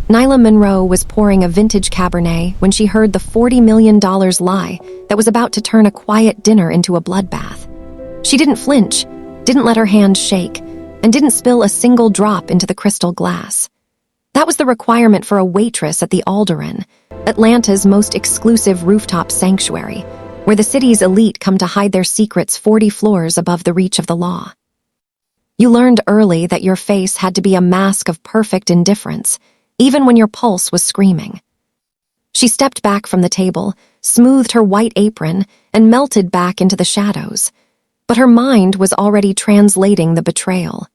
Nyla Monroe was pouring a vintage Cabernet when she heard the $40 million lie that was about to turn a quiet dinner into a bloodbath. She didn't flinch, didn't let her hands shake, and didn't spill a single drop into the crystal glass. That was the requirement for a waitress at the Alderan, Atlanta's most exclusive rooftop sanctuary, where the city's elite come to hide their secrets 40 floors above the reach of the law. You learned early that your face had to be a mask of perfect indifference, even when your pulse was screaming. She stepped back from the table, smoothed her white apron, and melted back into the shadows. But her mind was already translating the betrayal.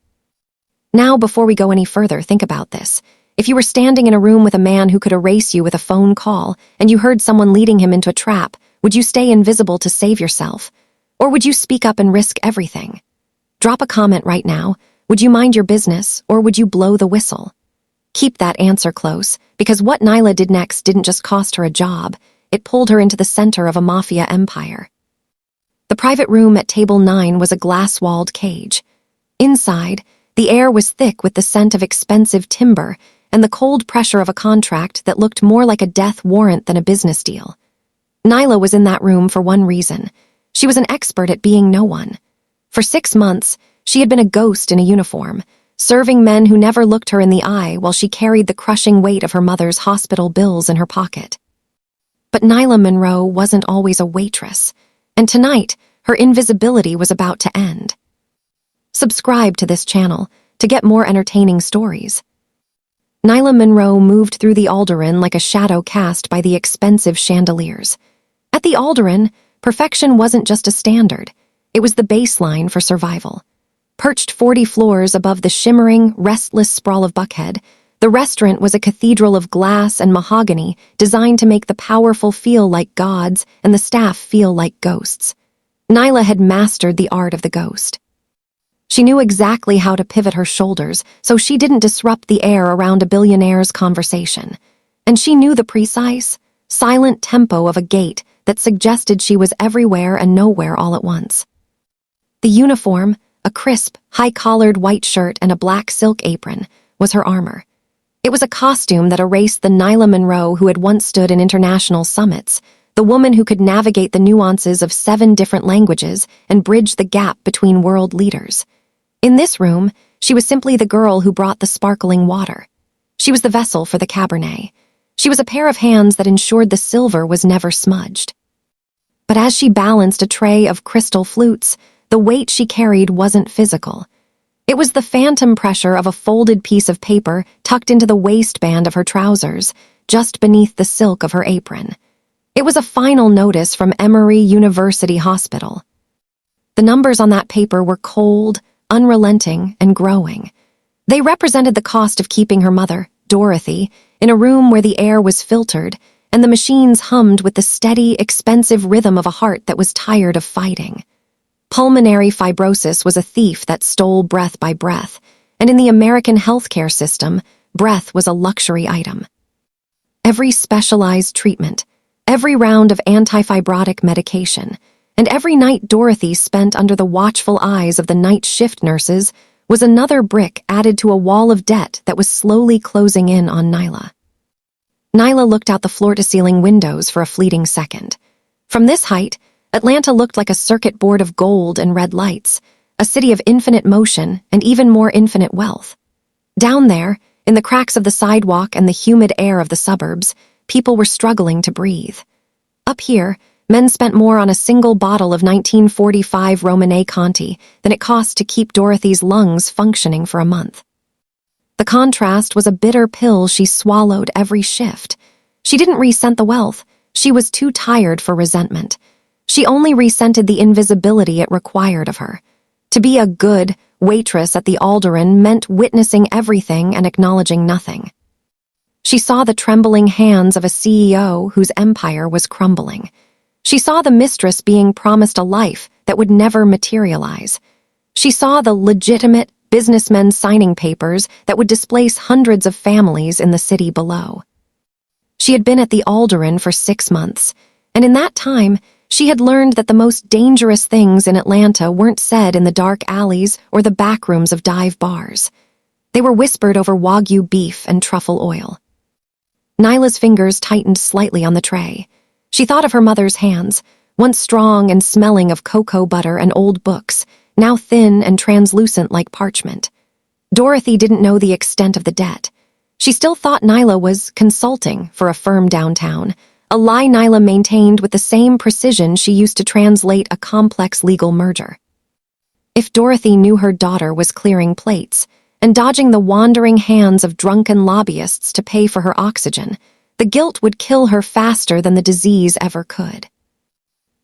Now, before we go any further, think about this. If you were standing in a room with a man who could erase you with a phone call, and you heard someone leading him into a trap, would you stay invisible to save yourself? Or would you speak up and risk everything? Drop a comment right now. Would you mind your business, or would you blow the whistle? Keep that answer close, because what Nyla did next didn't just cost her a job, it pulled her into the center of a Mafia empire. The private room at Table 9 was a glass-walled cage. Inside, the air was thick with the scent of expensive timber and the cold pressure of a contract that looked more like a death warrant than a business deal. Nyla was in that room for one reason. She was an expert at being no one. For 6 months, she had been a ghost in a uniform, serving men who never looked her in the eye while she carried the crushing weight of her mother's hospital bills in her pocket. But Nyla Monroe wasn't always a waitress, and tonight, her invisibility was about to end. Subscribe to this channel to get more entertaining stories. Nyla Monroe moved through the Alderan like a shadow cast by the expensive chandeliers. At the Alderan, perfection wasn't just a standard, it was the baseline for survival. Perched 40 floors above the shimmering, restless sprawl of Buckhead, the restaurant was a cathedral of glass and mahogany designed to make the powerful feel like gods and the staff feel like ghosts. Nyla had mastered the art of the ghost. She knew exactly how to pivot her shoulders so she didn't disrupt the air around a billionaire's conversation. And she knew the precise, silent tempo of a gait that suggested she was everywhere and nowhere all at once. The uniform, a crisp, high-collared white shirt and a black silk apron, was her armor. It was a costume that erased the Nyla Monroe who had once stood in international summits, the woman who could navigate the nuances of 7 different languages and bridge the gap between world leaders. In this room, she was simply the girl who brought the sparkling water. She was the vessel for the Cabernet. She was a pair of hands that ensured the silver was never smudged. But as she balanced a tray of crystal flutes, the weight she carried wasn't physical. It was the phantom pressure of a folded piece of paper tucked into the waistband of her trousers, just beneath the silk of her apron. It was a final notice from Emory University Hospital. The numbers on that paper were cold, unrelenting, and growing. They represented the cost of keeping her mother, Dorothy, in a room where the air was filtered and the machines hummed with the steady, expensive rhythm of a heart that was tired of fighting. Pulmonary fibrosis was a thief that stole breath by breath, and in the American healthcare system, breath was a luxury item. Every specialized treatment, every round of antifibrotic medication, and every night Dorothy spent under the watchful eyes of the night shift nurses was another brick added to a wall of debt that was slowly closing in on Nyla. Nyla looked out the floor-to-ceiling windows for a fleeting second. From this height, Atlanta looked like a circuit board of gold and red lights, a city of infinite motion and even more infinite wealth. Down there, in the cracks of the sidewalk and the humid air of the suburbs, people were struggling to breathe. Up here, men spent more on a single bottle of 1945 Romanée Conti than it cost to keep Dorothy's lungs functioning for a month. The contrast was a bitter pill she swallowed every shift. She didn't resent the wealth. She was too tired for resentment. She only resented the invisibility it required of her. To be a good waitress at the Alderan meant witnessing everything and acknowledging nothing. She saw the trembling hands of a CEO whose empire was crumbling. She saw the mistress being promised a life that would never materialize. She saw the legitimate businessmen signing papers that would displace hundreds of families in the city below. She had been at the Alderan for 6 months, and in that time, she had learned that the most dangerous things in Atlanta weren't said in the dark alleys or the back rooms of dive bars. They were whispered over Wagyu beef and truffle oil. Nyla's fingers tightened slightly on the tray. She thought of her mother's hands, once strong and smelling of cocoa butter and old books, now thin and translucent like parchment. Dorothy didn't know the extent of the debt. She still thought Nyla was consulting for a firm downtown, a lie Nyla maintained with the same precision she used to translate a complex legal merger. If Dorothy knew her daughter was clearing plates and dodging the wandering hands of drunken lobbyists to pay for her oxygen, the guilt would kill her faster than the disease ever could.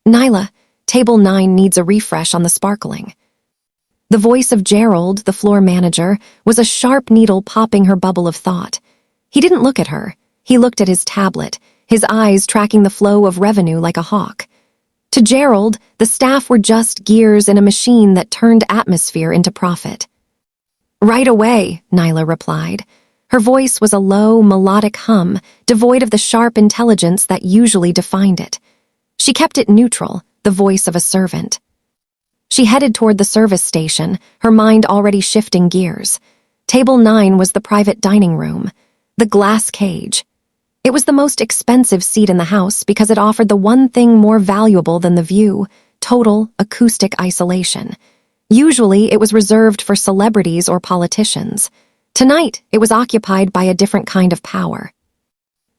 Nyla, Table 9 needs a refresh on the sparkling. The voice of Gerald, the floor manager, was a sharp needle popping her bubble of thought. He didn't look at her. He looked at his tablet, his eyes tracking the flow of revenue like a hawk. To Gerald, the staff were just gears in a machine that turned atmosphere into profit. "Right away," Nyla replied. Her voice was a low, melodic hum, devoid of the sharp intelligence that usually defined it. She kept it neutral, the voice of a servant. She headed toward the service station, her mind already shifting gears. Table 9 was the private dining room, the glass cage. It was the most expensive seat in the house because it offered the one thing more valuable than the view: total acoustic isolation. Usually, it was reserved for celebrities or politicians. Tonight, it was occupied by a different kind of power.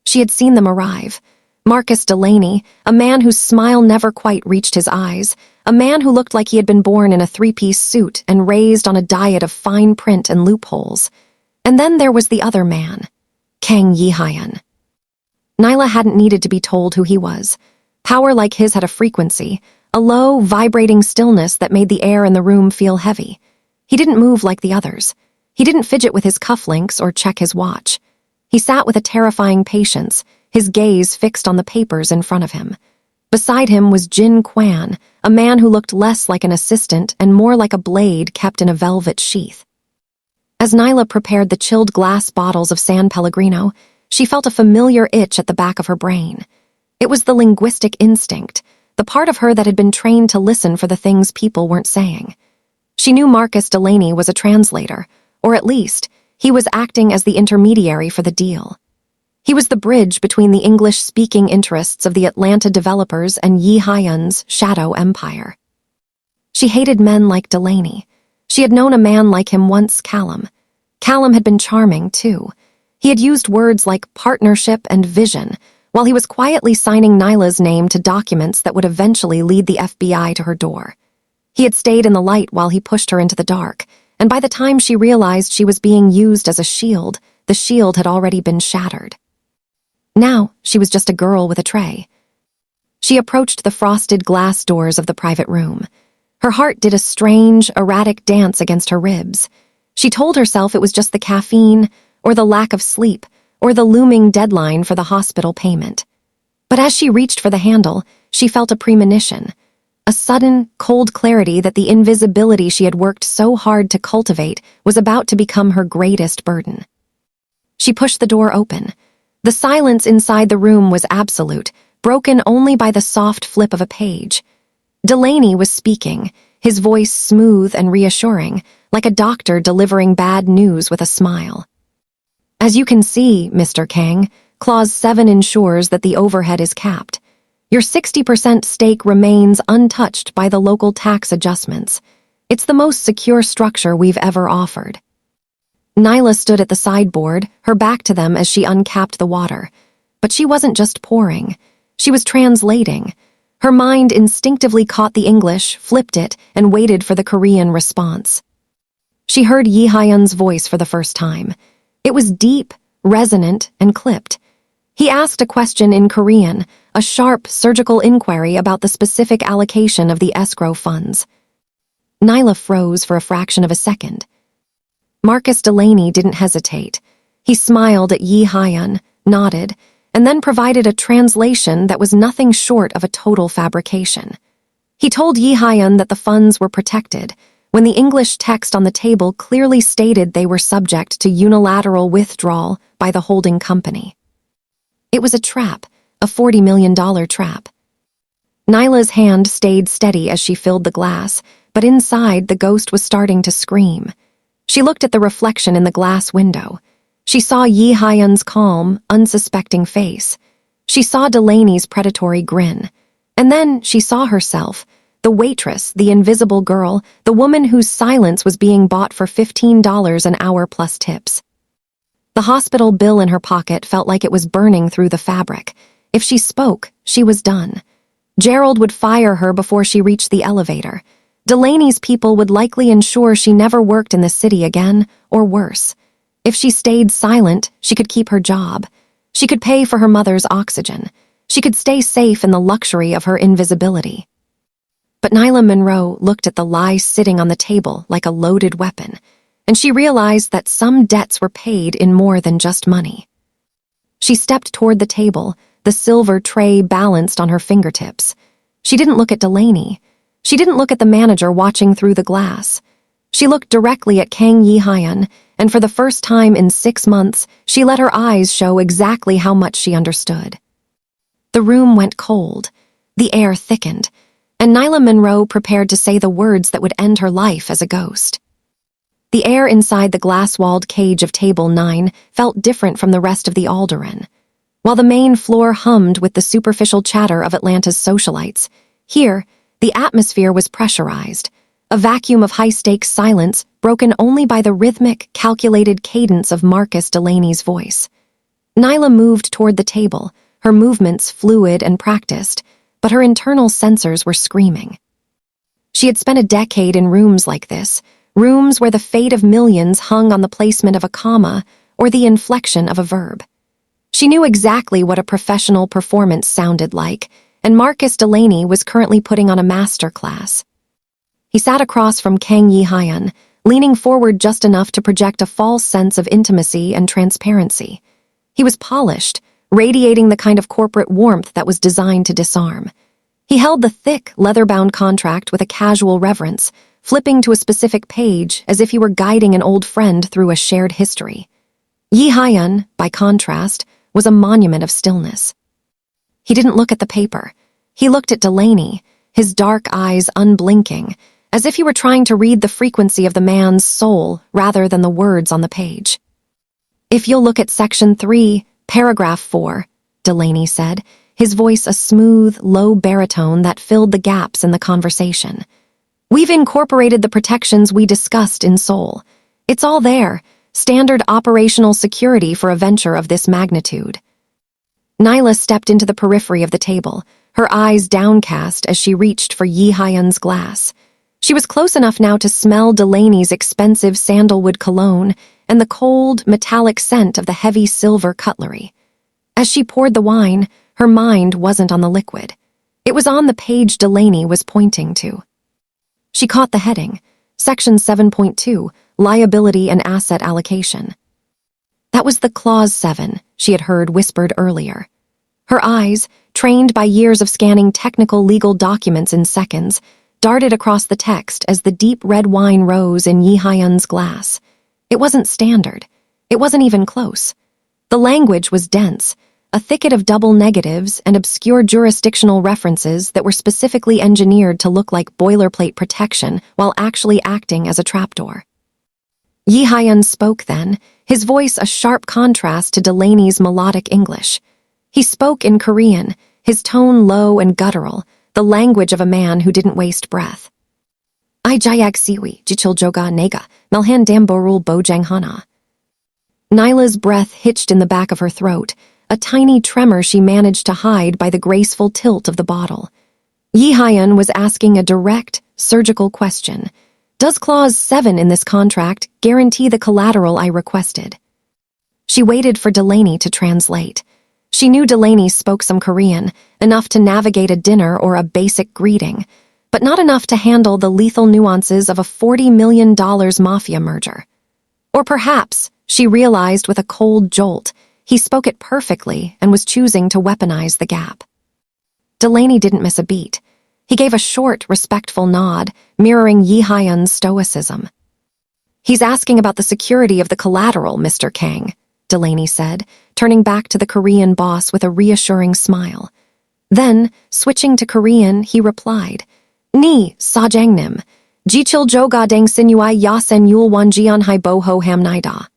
She had seen them arrive. Marcus Delaney, a man whose smile never quite reached his eyes, a man who looked like he had been born in a three-piece suit and raised on a diet of fine print and loopholes. And then there was the other man, Kang Yi-hyun. Nyla hadn't needed to be told who he was. Power like his had a frequency, a low, vibrating stillness that made the air in the room feel heavy. He didn't move like the others. He didn't fidget with his cufflinks or check his watch. He sat with a terrifying patience, his gaze fixed on the papers in front of him. Beside him was Jin Kwan, a man who looked less like an assistant and more like a blade kept in a velvet sheath. As Nyla prepared the chilled glass bottles of San Pellegrino, she felt a familiar itch at the back of her brain. It was the linguistic instinct, the part of her that had been trained to listen for the things people weren't saying. She knew Marcus Delaney was a translator, or at least, he was acting as the intermediary for the deal. He was the bridge between the English-speaking interests of the Atlanta developers and Yi-hyun's shadow empire. She hated men like Delaney. She had known a man like him once, Callum. Callum had been charming, too. He had used words like partnership and vision, while he was quietly signing Nyla's name to documents that would eventually lead the FBI to her door. He had stayed in the light while he pushed her into the dark, and by the time she realized she was being used as a shield, the shield had already been shattered. Now, she was just a girl with a tray. She approached the frosted glass doors of the private room. Her heart did a strange, erratic dance against her ribs. She told herself it was just the caffeine, or the lack of sleep, or the looming deadline for the hospital payment. But as she reached for the handle, she felt a premonition, a sudden, cold clarity that the invisibility she had worked so hard to cultivate was about to become her greatest burden. She pushed the door open. The silence inside the room was absolute, broken only by the soft flip of a page. Delaney was speaking, his voice smooth and reassuring, like a doctor delivering bad news with a smile. "As you can see, Mr. Kang, Clause 7 ensures that the overhead is capped. Your 60% stake remains untouched by the local tax adjustments. It's the most secure structure we've ever offered." Nyla stood at the sideboard, her back to them as she uncapped the water. But she wasn't just pouring. She was translating. Her mind instinctively caught the English, flipped it, and waited for the Korean response. She heard Yi-hyun's voice for the first time. It was deep, resonant, and clipped. He asked a question in Korean, a sharp, surgical inquiry about the specific allocation of the escrow funds. Nyla froze for a fraction of a second. Marcus Delaney didn't hesitate. He smiled at Yi-hyun, nodded, and then provided a translation that was nothing short of a total fabrication. He told Yi-hyun that the funds were protected, when the English text on the table clearly stated they were subject to unilateral withdrawal by the holding company. It was a trap, a $40 million trap. Nyla's hand stayed steady as she filled the glass, but inside the ghost was starting to scream. She looked at the reflection in the glass window. She saw Yi Hyun's calm, unsuspecting face. She saw Delaney's predatory grin. And then she saw herself, the waitress, the invisible girl, the woman whose silence was being bought for $15 an hour plus tips. The hospital bill in her pocket felt like it was burning through the fabric. If she spoke, she was done. Gerald would fire her before she reached the elevator. Delaney's people would likely ensure she never worked in the city again, or worse. If she stayed silent, she could keep her job. She could pay for her mother's oxygen. She could stay safe in the luxury of her invisibility. But Nyla Monroe looked at the lie sitting on the table like a loaded weapon, and she realized that some debts were paid in more than just money. She stepped toward the table, the silver tray balanced on her fingertips. She didn't look at Delaney. She didn't look at the manager watching through the glass. She looked directly at Kang Yi Hyun, and for the first time in 6 months, she let her eyes show exactly how much she understood. The room went cold. The air thickened, and Nyla Monroe prepared to say the words that would end her life as a ghost. The air inside the glass-walled cage of Table 9 felt different from the rest of the Alderaan. While the main floor hummed with the superficial chatter of Atlanta's socialites, here, the atmosphere was pressurized, a vacuum of high-stakes silence broken only by the rhythmic, calculated cadence of Marcus Delaney's voice. Nyla moved toward the table, her movements fluid and practiced, but her internal sensors were screaming. She had spent a decade in rooms like this, rooms where the fate of millions hung on the placement of a comma or the inflection of a verb. She knew exactly what a professional performance sounded like, and Marcus Delaney was currently putting on a master class. He sat across from Kang Yi Hyun, leaning forward just enough to project a false sense of intimacy and transparency. He was polished, radiating the kind of corporate warmth that was designed to disarm. He held the thick, leather-bound contract with a casual reverence, flipping to a specific page as if he were guiding an old friend through a shared history. Yi Hyun, by contrast, was a monument of stillness. He didn't look at the paper. He looked at Delaney, his dark eyes unblinking, as if he were trying to read the frequency of the man's soul rather than the words on the page. "If you'll look at Section 3, Paragraph 4, Delaney said, his voice a smooth, low baritone that filled the gaps in the conversation. "We've incorporated the protections we discussed in Seoul. It's all there, standard operational security for a venture of this magnitude." Nyla stepped into the periphery of the table, her eyes downcast as she reached for Yi Hyun's glass. She was close enough now to smell Delaney's expensive sandalwood cologne and the cold, metallic scent of the heavy silver cutlery. As she poured the wine, her mind wasn't on the liquid. It was on the page Delaney was pointing to. She caught the heading, Section 7.2, Liability and Asset Allocation. That was the Clause 7 she had heard whispered earlier. Her eyes, trained by years of scanning technical legal documents in seconds, darted across the text as the deep red wine rose in Yi Hyun's glass. It wasn't standard. It wasn't even close. The language was dense, a thicket of double negatives and obscure jurisdictional references that were specifically engineered to look like boilerplate protection while actually acting as a trapdoor. Yi Hyun spoke then, his voice a sharp contrast to Delaney's melodic English. He spoke in Korean, his tone low and guttural, the language of a man who didn't waste breath. "I jayag siwi, jichil joga nega, melhan damborul bojang hana." Nyla's breath hitched in the back of her throat, a tiny tremor she managed to hide by the graceful tilt of the bottle. Yi Hyun was asking a direct, surgical question. Does Clause 7 in this contract guarantee the collateral I requested? She waited for Delaney to translate. She knew Delaney spoke some Korean, enough to navigate a dinner or a basic greeting, but not enough to handle the lethal nuances of a $40 million Mafia merger. Or perhaps, she realized with a cold jolt, he spoke it perfectly and was choosing to weaponize the gap. Delaney didn't miss a beat. He gave a short, respectful nod, mirroring Yi Hyun's stoicism. "He's asking about the security of the collateral, Mr. Kang," Delaney said, turning back to the Korean boss with a reassuring smile. Then, switching to Korean, he replied, "Ni, sajangnim, jichil joga dang sinuai yasen yul wanjian hai boho ham nida."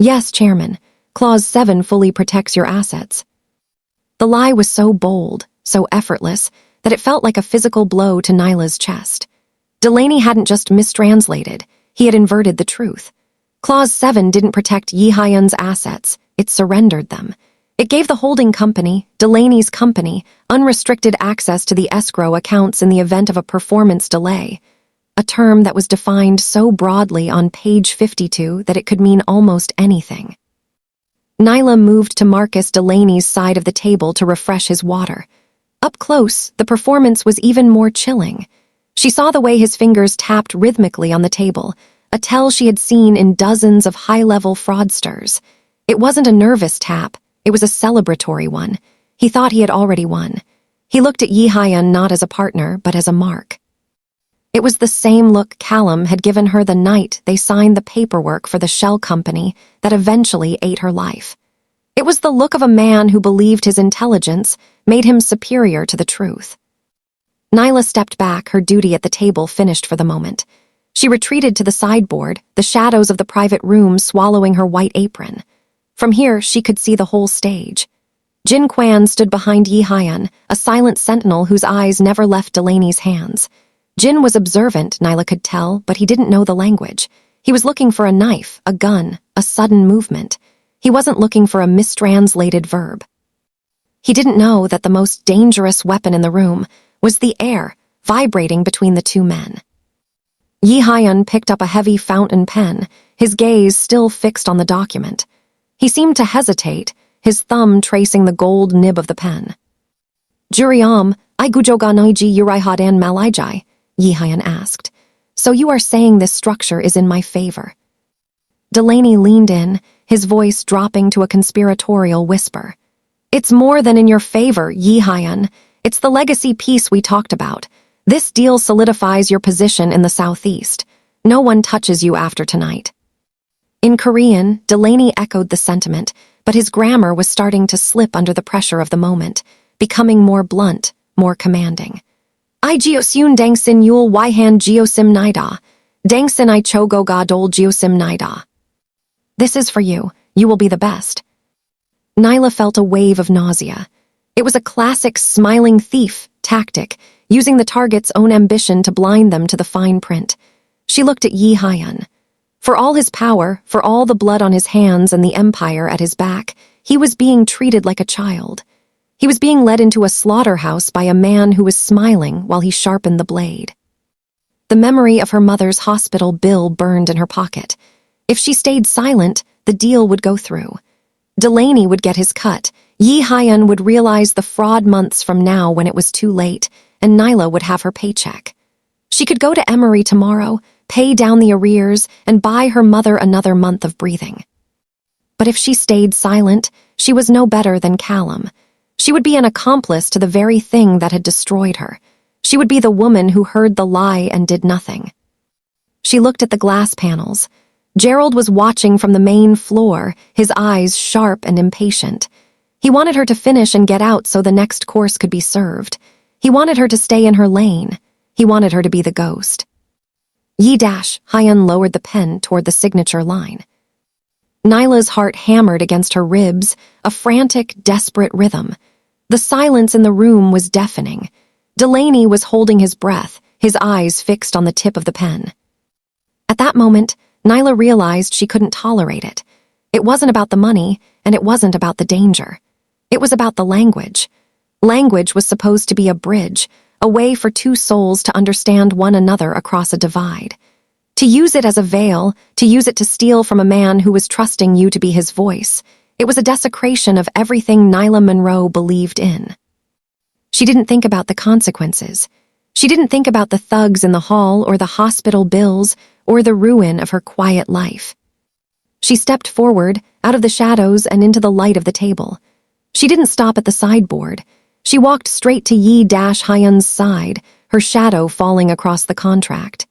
Yes, Chairman. Clause 7 fully protects your assets. The lie was so bold, so effortless, that it felt like a physical blow to Nyla's chest. Delaney hadn't just mistranslated, he had inverted the truth. Clause 7 didn't protect Yi Hyun's assets, it surrendered them. It gave the holding company, Delaney's company, unrestricted access to the escrow accounts in the event of a performance delay, a term that was defined so broadly on page 52 that it could mean almost anything. Nyla moved to Marcus Delaney's side of the table to refresh his water. Up close, the performance was even more chilling. She saw the way his fingers tapped rhythmically on the table, a tell she had seen in dozens of high-level fraudsters. It wasn't a nervous tap, it was a celebratory one. He thought he had already won. He looked at Yi Hyun not as a partner, but as a mark. It was the same look Callum had given her the night they signed the paperwork for the shell company that eventually ate her life. It was the look of a man who believed his intelligence made him superior to the truth. Nyla stepped back, her duty at the table finished for the moment. She retreated to the sideboard, the shadows of the private room swallowing her white apron. From here, she could see the whole stage. Jin Kwan stood behind Yi Hyun, a silent sentinel whose eyes never left Delaney's hands. Jin was observant, Nyla could tell, but he didn't know the language. He was looking for a knife, a gun, a sudden movement. He wasn't looking for a mistranslated verb. He didn't know that the most dangerous weapon in the room was the air vibrating between the two men. Yi Hyun picked up a heavy fountain pen, his gaze still fixed on the document. He seemed to hesitate, his thumb tracing the gold nib of the pen. Juriam, I gujoganoiji yuraihadan malaijai, Yi Hyun asked. So you are saying this structure is in my favor? Delaney leaned in, his voice dropping to a conspiratorial whisper. It's more than in your favor, Yi Hyun. It's the legacy piece we talked about. This deal solidifies your position in the Southeast. No one touches you after tonight. In Korean, Delaney echoed the sentiment, but his grammar was starting to slip under the pressure of the moment, becoming more blunt, more commanding. I geosun dangsin yul yhan geosim nida. Dangsin I chogo ga dol geosim nida. This is for you. You will be the best. Nyla felt a wave of nausea. It was a classic smiling thief tactic, using the target's own ambition to blind them to the fine print. She looked at Yi Hyun. For all his power, for all the blood on his hands and the empire at his back, he was being treated like a child. He was being led into a slaughterhouse by a man who was smiling while he sharpened the blade. The memory of her mother's hospital bill burned in her pocket. If she stayed silent, the deal would go through. Delaney would get his cut. Yi Hyun would realize the fraud months from now when it was too late, and Nyla would have her paycheck. She could go to Emory tomorrow, pay down the arrears, and buy her mother another month of breathing. But if she stayed silent, she was no better than Callum. She would be an accomplice to the very thing that had destroyed her. She would be the woman who heard the lie and did nothing. She looked at the glass panels. Gerald was watching from the main floor, his eyes sharp and impatient. He wanted her to finish and get out so the next course could be served. He wanted her to stay in her lane. He wanted her to be the ghost. Hyun lowered the pen toward the signature line. Nyla's heart hammered against her ribs, a frantic, desperate rhythm. The silence in the room was deafening. Delaney was holding his breath, his eyes fixed on the tip of the pen. At that moment, Nyla realized she couldn't tolerate it. It wasn't about the money, and it wasn't about the danger. It was about the language. Language was supposed to be a bridge, a way for two souls to understand one another across a divide. To use it as a veil, to use it to steal from a man who was trusting you to be his voice, it was a desecration of everything Nyla Monroe believed in. She didn't think about the consequences. She didn't think about the thugs in the hall or the hospital bills or the ruin of her quiet life. She stepped forward, out of the shadows and into the light of the table. She didn't stop at the sideboard. She walked straight to Yi Hyun's side, her shadow falling across the contract.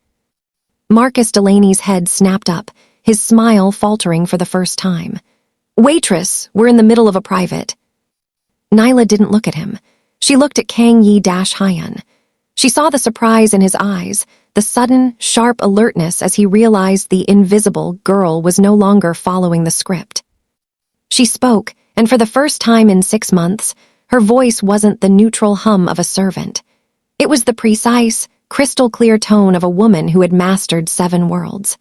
Marcus Delaney's head snapped up, his smile faltering for the first time. Waitress, we're in the middle of a private. Nyla didn't look at him. She looked at Kang Yi Hyun. She saw the surprise in his eyes, the sudden, sharp alertness as he realized the invisible girl was no longer following the script. She spoke, and for the first time in 6 months, her voice wasn't the neutral hum of a servant. It was the precise, crystal-clear tone of a woman who had mastered 7 worlds.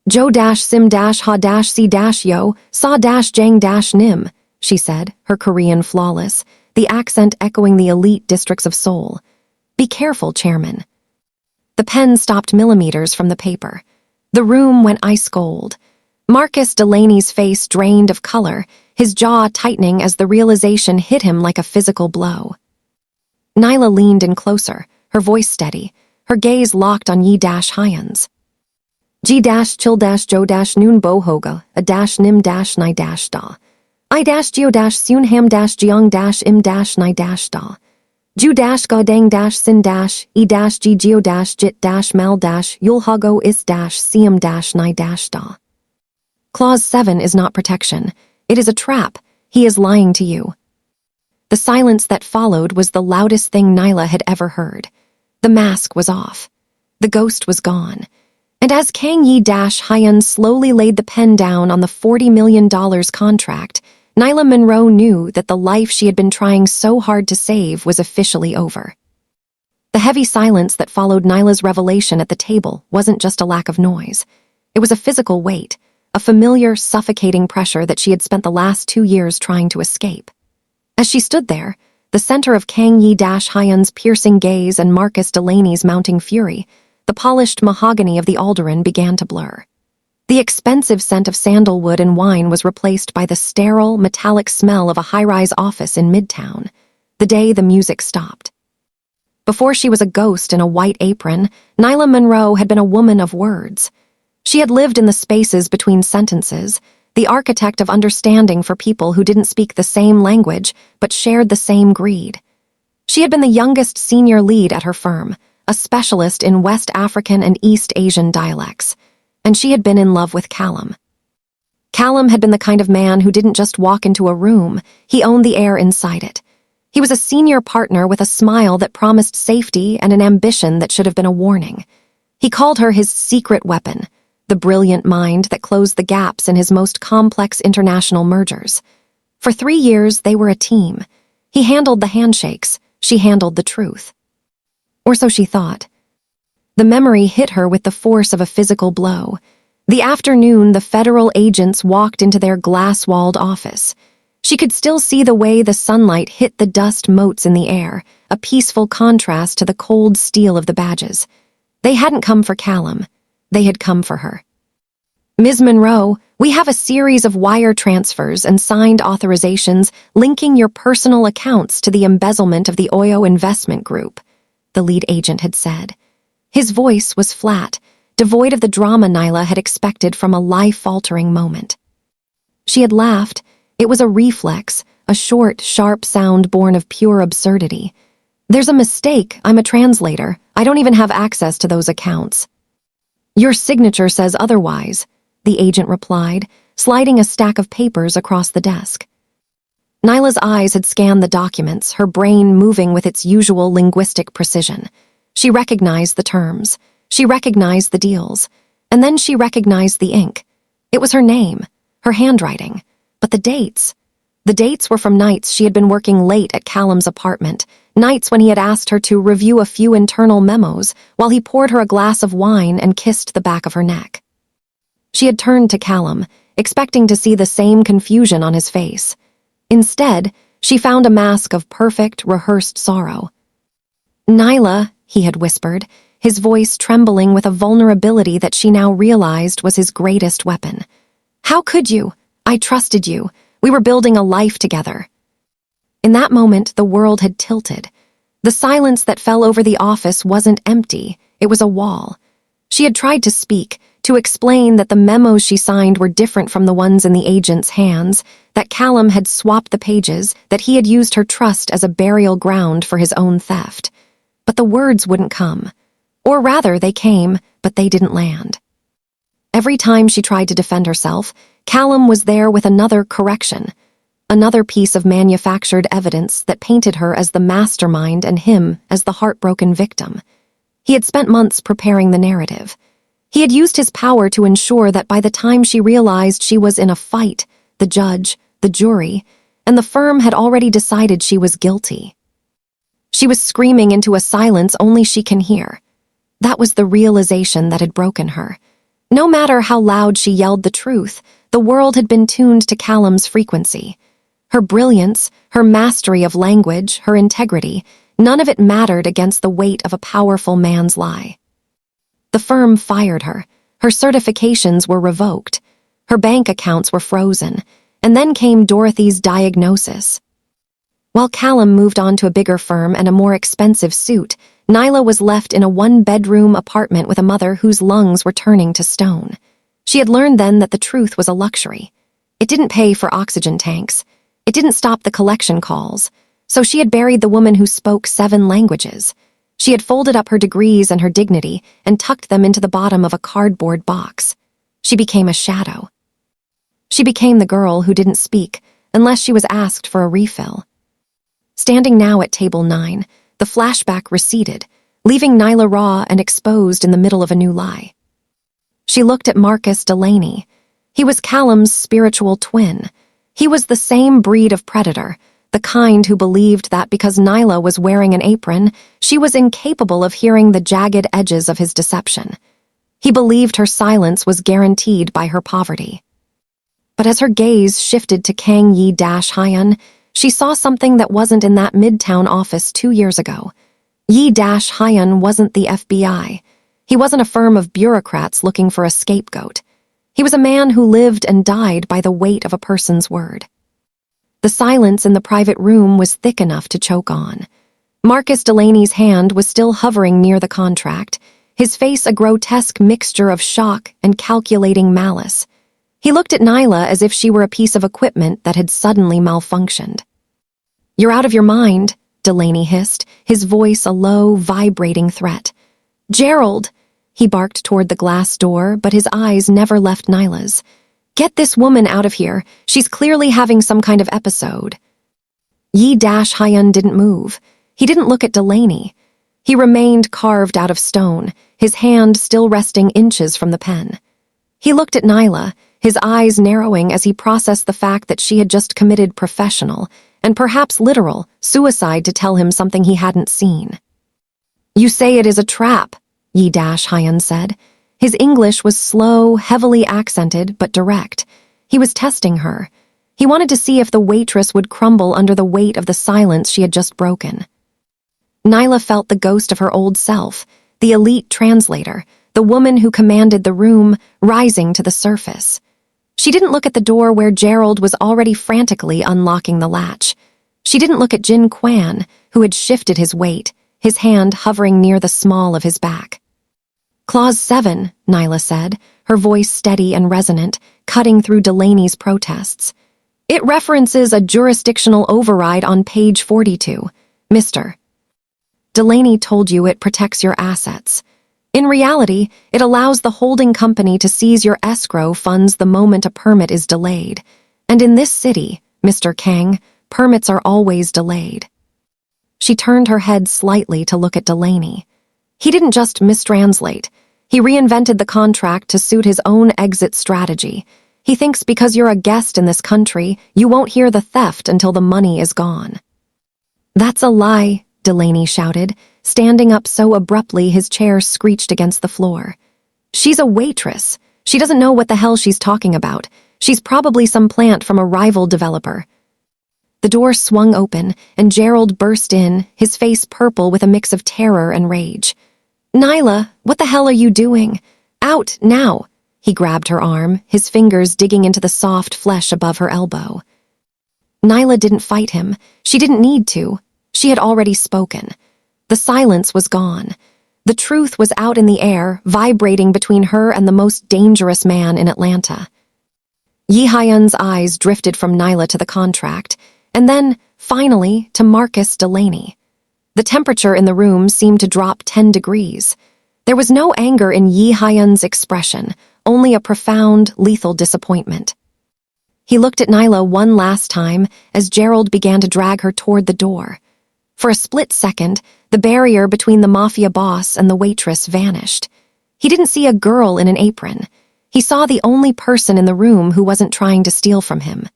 Jo-sim-ha-si-yo, sa-jang-nim, she said, her Korean flawless, the accent echoing the elite districts of Seoul. Be careful, Chairman. The pen stopped millimeters from the paper. The room went ice cold. Marcus Delaney's face drained of color, his jaw tightening as the realization hit him like a physical blow. Nyla leaned in closer, her voice steady, her gaze locked on Yi-Hyun's. G-chill-jo-noon bohoga, a-nim-ni-da. I-geo-soon-ham-jeong-im-ni-da. Ju-ga-dang-sin-e-geo-mal-yulhago-is-siam-ni-da. Clause 7 is not protection. It is a trap. He is lying to you. The silence that followed was the loudest thing Nyla had ever heard. The mask was off. The ghost was gone. And as Kang Yi-Hyun slowly laid the pen down on the $40 million contract, Nyla Monroe knew that the life she had been trying so hard to save was officially over. The heavy silence that followed Nyla's revelation at the table wasn't just a lack of noise. It was a physical weight, a familiar, suffocating pressure that she had spent the last 2 years trying to escape. As she stood there, the center of Kang Yi-Hyun's piercing gaze and Marcus Delaney's mounting fury, the polished mahogany of the Alderan began to blur. The expensive scent of sandalwood and wine was replaced by the sterile, metallic smell of a high-rise office in Midtown, the day the music stopped. Before she was a ghost in a white apron, Nyla Monroe had been a woman of words. She had lived in the spaces between sentences, the architect of understanding for people who didn't speak the same language but shared the same greed. She had been the youngest senior lead at her firm, a specialist in West African and East Asian dialects, and she had been in love with Callum. Callum had been the kind of man who didn't just walk into a room, he owned the air inside it. He was a senior partner with a smile that promised safety and an ambition that should have been a warning. He called her his secret weapon, the brilliant mind that closed the gaps in his most complex international mergers. For 3 years, they were a team. He handled the handshakes, she handled the truth. Or so she thought. The memory hit her with the force of a physical blow. The afternoon the federal agents walked into their glass-walled office. She could still see the way the sunlight hit the dust motes in the air, a peaceful contrast to the cold steel of the badges. They hadn't come for Callum. They had come for her. Ms. Monroe, we have a series of wire transfers and signed authorizations linking your personal accounts to the embezzlement of the Oyo Investment Group, the lead agent had said. His voice was flat, devoid of the drama Nyla had expected from a life-altering moment. She had laughed. It was a reflex, a short, sharp sound born of pure absurdity. There's a mistake. I'm a translator. I don't even have access to those accounts. Your signature says otherwise, the agent replied, sliding a stack of papers across the desk. Nyla's eyes had scanned the documents, her brain moving with its usual linguistic precision. She recognized the terms. She recognized the deals. And then she recognized the ink. It was her name, her handwriting. But the dates were from nights she had been working late at Callum's apartment, nights when he had asked her to review a few internal memos while he poured her a glass of wine and kissed the back of her neck. She had turned to Callum, expecting to see the same confusion on his face. Instead, she found a mask of perfect, rehearsed sorrow. Nyla, he had whispered, his voice trembling with a vulnerability that she now realized was his greatest weapon. How could you? I trusted you. We were building a life together. In that moment, the world had tilted. The silence that fell over the office wasn't empty. It was a wall. She had tried to speak, to explain that the memos she signed were different from the ones in the agent's hands, that Callum had swapped the pages, that he had used her trust as a burial ground for his own theft. But the words wouldn't come. Or rather, they came, but they didn't land. Every time she tried to defend herself, Callum was there with another correction, another piece of manufactured evidence that painted her as the mastermind and him as the heartbroken victim. He had spent months preparing the narrative. He had used his power to ensure that by the time she realized she was in a fight, the judge, the jury, and the firm had already decided she was guilty. She was screaming into a silence only she can hear. That was the realization that had broken her. No matter how loud she yelled the truth, the world had been tuned to Callum's frequency. Her brilliance, her mastery of language, her integrity, none of it mattered against the weight of a powerful man's lie. The firm fired her. Her certifications were revoked. Her bank accounts were frozen. And then came Dorothy's diagnosis. While Callum moved on to a bigger firm and a more expensive suit, Nyla was left in a one-bedroom apartment with a mother whose lungs were turning to stone. She had learned then that the truth was a luxury. It didn't pay for oxygen tanks. It didn't stop the collection calls. So she had buried the woman who spoke 7 languages. She had folded up her degrees and her dignity and tucked them into the bottom of a cardboard box. She became a shadow. She became the girl who didn't speak unless she was asked for a refill. Standing now at table 9, the flashback receded, leaving Nyla raw and exposed in the middle of a new lie. She looked at Marcus Delaney. He was Callum's spiritual twin. He was the same breed of predator, the kind who believed that because Nyla was wearing an apron, she was incapable of hearing the jagged edges of his deception. He believed her silence was guaranteed by her poverty. But as her gaze shifted to Kang Yi-Hyun, she saw something that wasn't in that Midtown office 2 years ago. Yi-Hyun wasn't the FBI. He wasn't a firm of bureaucrats looking for a scapegoat. He was a man who lived and died by the weight of a person's word. The silence in the private room was thick enough to choke on. Marcus Delaney's hand was still hovering near the contract, his face a grotesque mixture of shock and calculating malice. He looked at Nyla as if she were a piece of equipment that had suddenly malfunctioned. "You're out of your mind," Delaney hissed, his voice a low, vibrating threat. "Gerald!" He barked toward the glass door, but his eyes never left Nyla's. "Get this woman out of here. She's clearly having some kind of episode." Yi-Hyun didn't move. He didn't look at Delaney. He remained carved out of stone, his hand still resting inches from the pen. He looked at Nyla, his eyes narrowing as he processed the fact that she had just committed professional, and perhaps literal, suicide to tell him something he hadn't seen. "You say it is a trap," Yi-Hyun said. His English was slow, heavily accented, but direct. He was testing her. He wanted to see if the waitress would crumble under the weight of the silence she had just broken. Nyla felt the ghost of her old self, the elite translator, the woman who commanded the room, rising to the surface. She didn't look at the door where Gerald was already frantically unlocking the latch. She didn't look at Jin Kwan, who had shifted his weight, his hand hovering near the small of his back. "Clause 7, Nyla said, her voice steady and resonant, cutting through Delaney's protests. "It references a jurisdictional override on page 42, Mr. Delaney told you it protects your assets. In reality, it allows the holding company to seize your escrow funds the moment a permit is delayed. And in this city, Mr. Kang, permits are always delayed." She turned her head slightly to look at Delaney. He didn't just mistranslate. He reinvented the contract to suit his own exit strategy. He thinks because you're a guest in this country, you won't hear the theft until the money is gone. "That's a lie," Delaney shouted, standing up so abruptly his chair screeched against the floor. "She's a waitress. She doesn't know what the hell she's talking about. She's probably some plant from a rival developer." The door swung open, and Gerald burst in, his face purple with a mix of terror and rage. "Nyla, what the hell are you doing? Out, now!" He grabbed her arm, his fingers digging into the soft flesh above her elbow. Nyla didn't fight him. She didn't need to. She had already spoken. The silence was gone. The truth was out in the air, vibrating between her and the most dangerous man in Atlanta. Yi-Hyun's eyes drifted from Nyla to the contract, and then, finally, to Marcus Delaney. The temperature in the room seemed to drop 10 degrees. There was no anger in Yi-Hyun's expression, only a profound, lethal disappointment. He looked at Nyla one last time as Gerald began to drag her toward the door. For a split second, the barrier between the Mafia boss and the waitress vanished. He didn't see a girl in an apron. He saw the only person in the room who wasn't trying to steal from him.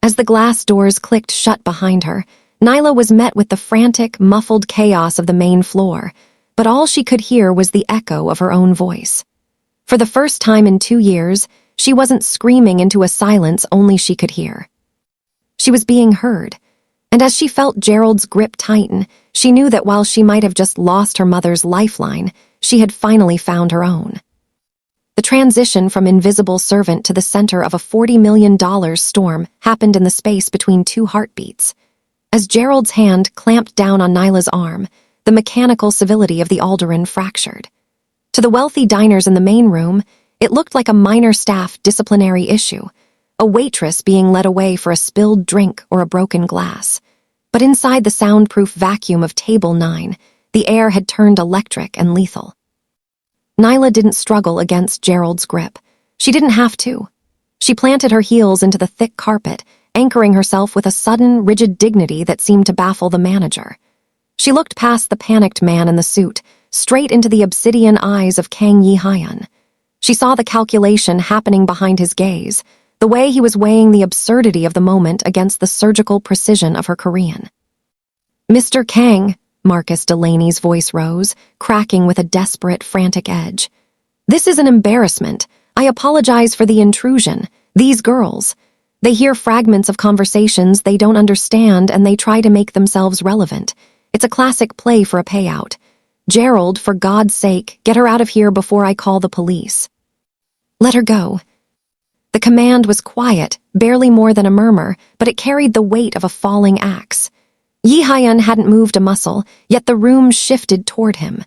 As the glass doors clicked shut behind her, Nyla was met with the frantic, muffled chaos of the main floor, but all she could hear was the echo of her own voice. For the first time in 2 years, she wasn't screaming into a silence only she could hear. She was being heard, and as she felt Gerald's grip tighten, she knew that while she might have just lost her mother's lifeline, she had finally found her own. The transition from invisible servant to the center of a $40 million storm happened in the space between 2 heartbeats. As Gerald's hand clamped down on Nyla's arm, the mechanical civility of the Alderaan fractured. To the wealthy diners in the main room, it looked like a minor staff disciplinary issue, a waitress being led away for a spilled drink or a broken glass. But inside the soundproof vacuum of Table 9, the air had turned electric and lethal. Nyla didn't struggle against Gerald's grip. She didn't have to. She planted her heels into the thick carpet, anchoring herself with a sudden, rigid dignity that seemed to baffle the manager. She looked past the panicked man in the suit, straight into the obsidian eyes of Kang Yi-hyun. She saw the calculation happening behind his gaze, the way he was weighing the absurdity of the moment against the surgical precision of her Korean. "Mr. Kang," Marcus Delaney's voice rose, cracking with a desperate, frantic edge. "This is an embarrassment. I apologize for the intrusion. These girls, they hear fragments of conversations they don't understand and they try to make themselves relevant. It's a classic play for a payout. Gerald, for God's sake, get her out of here before I call the police." "Let her go." The command was quiet, barely more than a murmur, but it carried the weight of a falling axe. Yi-hyun hadn't moved a muscle, yet the room shifted toward him.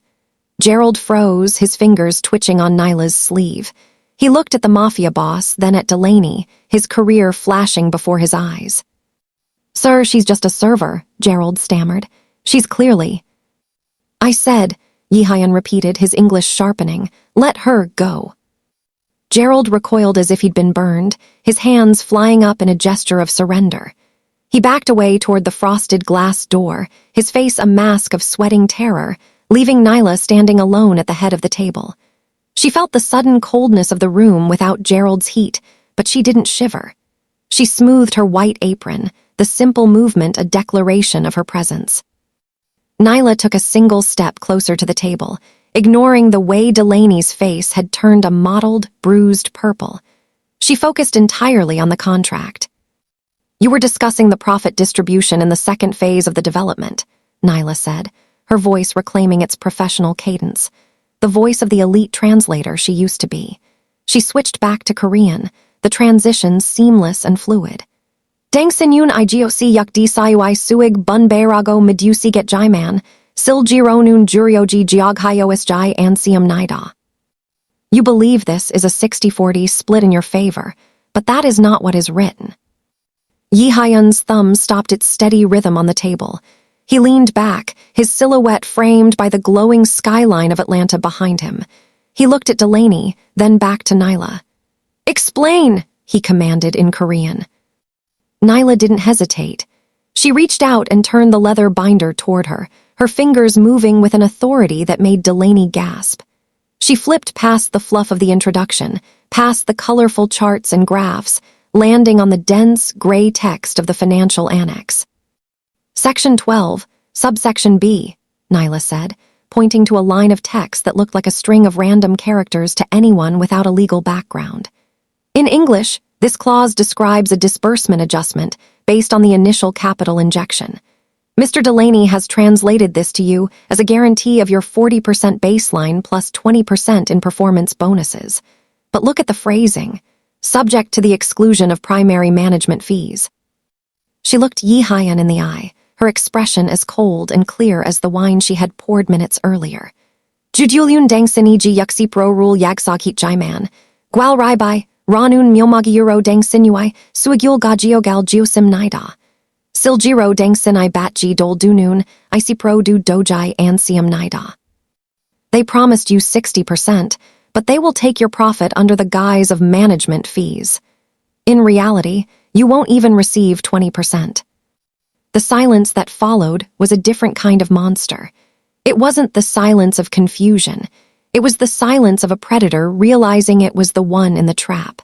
Gerald froze, his fingers twitching on Nyla's sleeve. He looked at the Mafia boss, then at Delaney, his career flashing before his eyes. "Sir, she's just a server," Gerald stammered. "She's clearly—" "I said," Yi-hyun repeated, his English sharpening, "let her go." Gerald recoiled as if he'd been burned, his hands flying up in a gesture of surrender. He backed away toward the frosted glass door, his face a mask of sweating terror, leaving Nyla standing alone at the head of the table. She felt the sudden coldness of the room without Gerald's heat, but she didn't shiver. She smoothed her white apron, the simple movement a declaration of her presence. Nyla took a single step closer to the table, ignoring the way Delaney's face had turned a mottled, bruised purple. She focused entirely on the contract. "You were discussing the profit distribution in the second phase of the development," Nyla said, her voice reclaiming its professional cadence, the voice of the elite translator she used to be. She switched back to Korean, the transition seamless and fluid. "Dangsin-yun igioc yuk di sayuai suig bun beirago medusi get jaiman, siljironun juryoji jioghyos jai ansium nida." You believe this is a 60-40 split in your favor, but that is not what is written. Yi-hyun's thumb stopped its steady rhythm on the table. He leaned back, his silhouette framed by the glowing skyline of Atlanta behind him. He looked at Delaney, then back to Nyla. "Explain," he commanded in Korean. Nyla didn't hesitate. She reached out and turned the leather binder toward her, her fingers moving with an authority that made Delaney gasp. She flipped past the fluff of the introduction, past the colorful charts and graphs, landing on the dense, gray text of the financial annex. "Section 12, subsection B," Nyla said, pointing to a line of text that looked like a string of random characters to anyone without a legal background. "In English, this clause describes a disbursement adjustment based on the initial capital injection. Mr. Delaney has translated this to you as a guarantee of your 40% baseline plus 20% in performance bonuses. But look at the phrasing. Subject to the exclusion of primary management fees." She looked Yi-hyun in the eye, her expression as cold and clear as the wine she had poured minutes earlier. "Judyulyun dangsin eg yuxi pro rule yagsog hit jaiman. Gwal ribai, ranun myomagi euro dangsinuai, suigul gagiogal geosim nida. Siljiro dangsin I batji dol dunun, isi pro du dojai ansium nida." They promised you 60%, but they will take your profit under the guise of management fees. In reality, you won't even receive 20%. The silence that followed was a different kind of monster. It wasn't the silence of confusion. It was the silence of a predator realizing it was the one in the trap.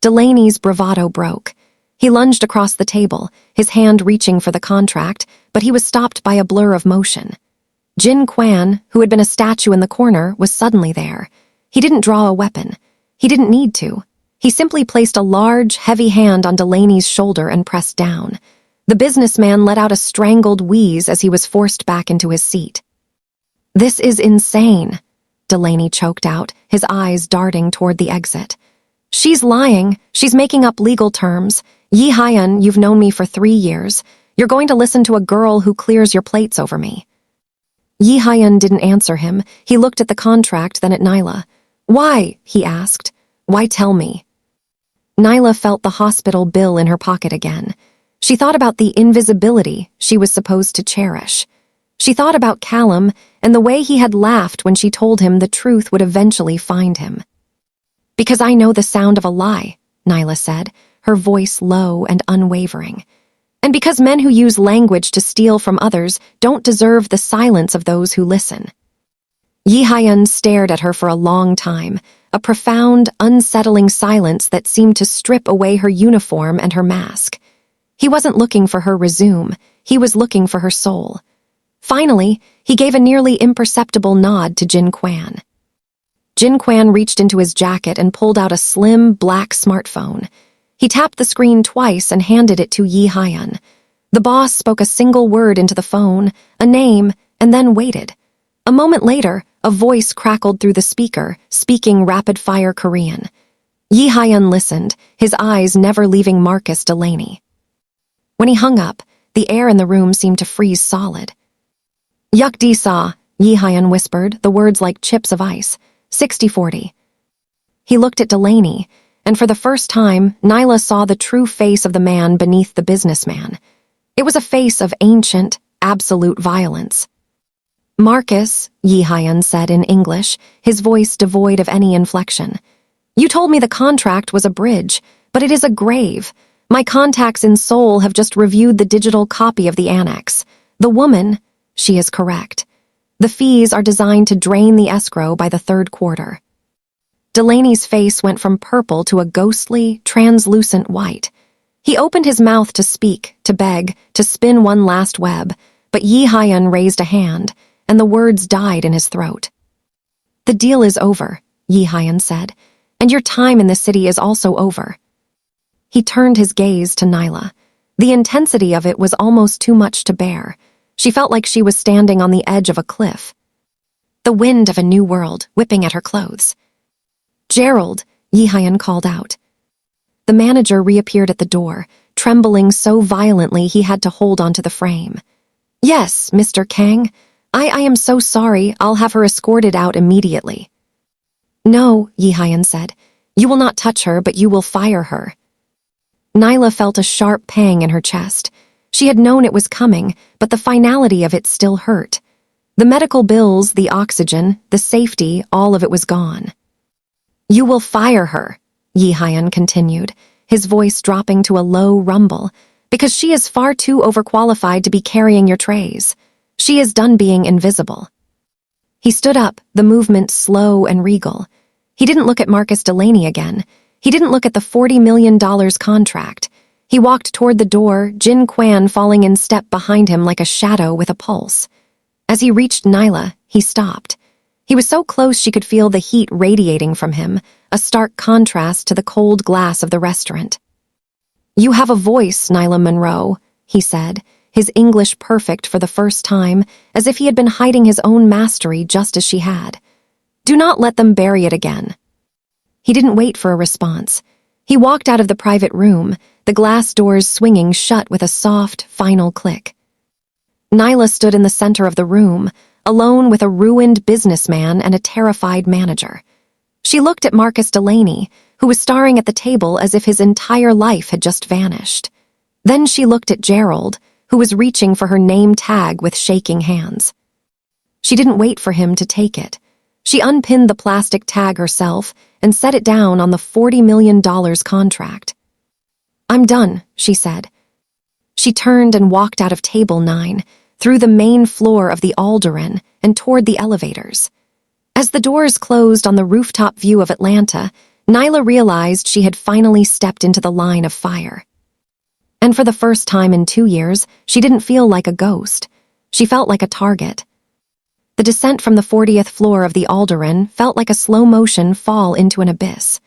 Delaney's bravado broke. He lunged across the table, his hand reaching for the contract, but he was stopped by a blur of motion. Jin Quan, who had been a statue in the corner, was suddenly there. He didn't draw a weapon. He didn't need to. He simply placed a large, heavy hand on Delaney's shoulder and pressed down. The businessman let out a strangled wheeze as he was forced back into his seat. "This is insane," Delaney choked out, his eyes darting toward the exit. "She's lying. She's making up legal terms. Yi Hyun, you've known me for 3 years. You're going to listen to a girl who clears your plates over me." Yi Hyun didn't answer him. He looked at the contract, then at Nyla. "Why?" he asked. "Why tell me?" Nyla felt the hospital bill in her pocket again. She thought about the invisibility she was supposed to cherish. She thought about Callum and the way he had laughed when she told him the truth would eventually find him. "Because I know the sound of a lie," Nyla said, her voice low and unwavering. "And because men who use language to steal from others don't deserve the silence of those who listen." Yi Hyun stared at her for a long time, a profound, unsettling silence that seemed to strip away her uniform and her mask. He wasn't looking for her resume, he was looking for her soul. Finally, he gave a nearly imperceptible nod to Jin Quan. Jin Quan reached into his jacket and pulled out a slim, black smartphone. He tapped the screen twice and handed it to Yi Hyun. The boss spoke a single word into the phone, a name, and then waited. A moment later, a voice crackled through the speaker, speaking rapid-fire Korean. Yi Hyun listened, his eyes never leaving Marcus Delaney. When he hung up, the air in the room seemed to freeze solid. "Yuk di-sa," Yi Hyun whispered, the words like chips of ice. 60-40. He looked at Delaney, and for the first time, Nyla saw the true face of the man beneath the businessman. It was a face of ancient, absolute violence. "Marcus," Yi Hyun said in English, his voice devoid of any inflection. "You told me the contract was a bridge, but it is a grave. My contacts in Seoul have just reviewed the digital copy of the annex. The woman, she is correct. The fees are designed to drain the escrow by the 3rd quarter." Delaney's face went from purple to a ghostly, translucent white. He opened his mouth to speak, to beg, to spin one last web, but Yi Hyun raised a hand, and the words died in his throat. "The deal is over," Yi Hyun said, "and your time in the city is also over." He turned his gaze to Nyla. The intensity of it was almost too much to bear. She felt like she was standing on the edge of a cliff. The wind of a new world whipping at her clothes. "Gerald," Yi Hyun called out. The manager reappeared at the door, trembling so violently he had to hold onto the frame. "Yes, Mr. Kang. I am so sorry. I'll have her escorted out immediately." "No," Yi Hyun said. "You will not touch her, but you will fire her." Nyla felt a sharp pang in her chest. She had known it was coming, but the finality of it still hurt. The medical bills, the oxygen, the safety, all of it was gone. "You will fire her," Yi Hyun continued, his voice dropping to a low rumble, "because she is far too overqualified to be carrying your trays. She is done being invisible." He stood up, the movement slow and regal. He didn't look at Marcus Delaney again. He didn't look at the $40 million contract. He walked toward the door, Jin Quan falling in step behind him like a shadow with a pulse. As he reached Nyla, he stopped. He was so close she could feel the heat radiating from him, a stark contrast to the cold glass of the restaurant. "You have a voice, Nyla Monroe," he said, his English perfect for the first time, as if he had been hiding his own mastery just as she had. "Do not let them bury it again." He didn't wait for a response. He walked out of the private room, the glass doors swinging shut with a soft, final click. Nyla stood in the center of the room, alone with a ruined businessman and a terrified manager. She looked at Marcus Delaney, who was staring at the table as if his entire life had just vanished. Then she looked at Gerald, who was reaching for her name tag with shaking hands. She didn't wait for him to take it. She unpinned the plastic tag herself and set it down on the $40 million contract. "I'm done," she said. She turned and walked out of Table 9, through the main floor of the Alderaan, and toward the elevators. As the doors closed on the rooftop view of Atlanta, Nyla realized she had finally stepped into the line of fire. And for the first time in 2 years, she didn't feel like a ghost. She felt like a target. The descent from the 40th floor of the Alderaan felt like a slow-motion fall into an abyss.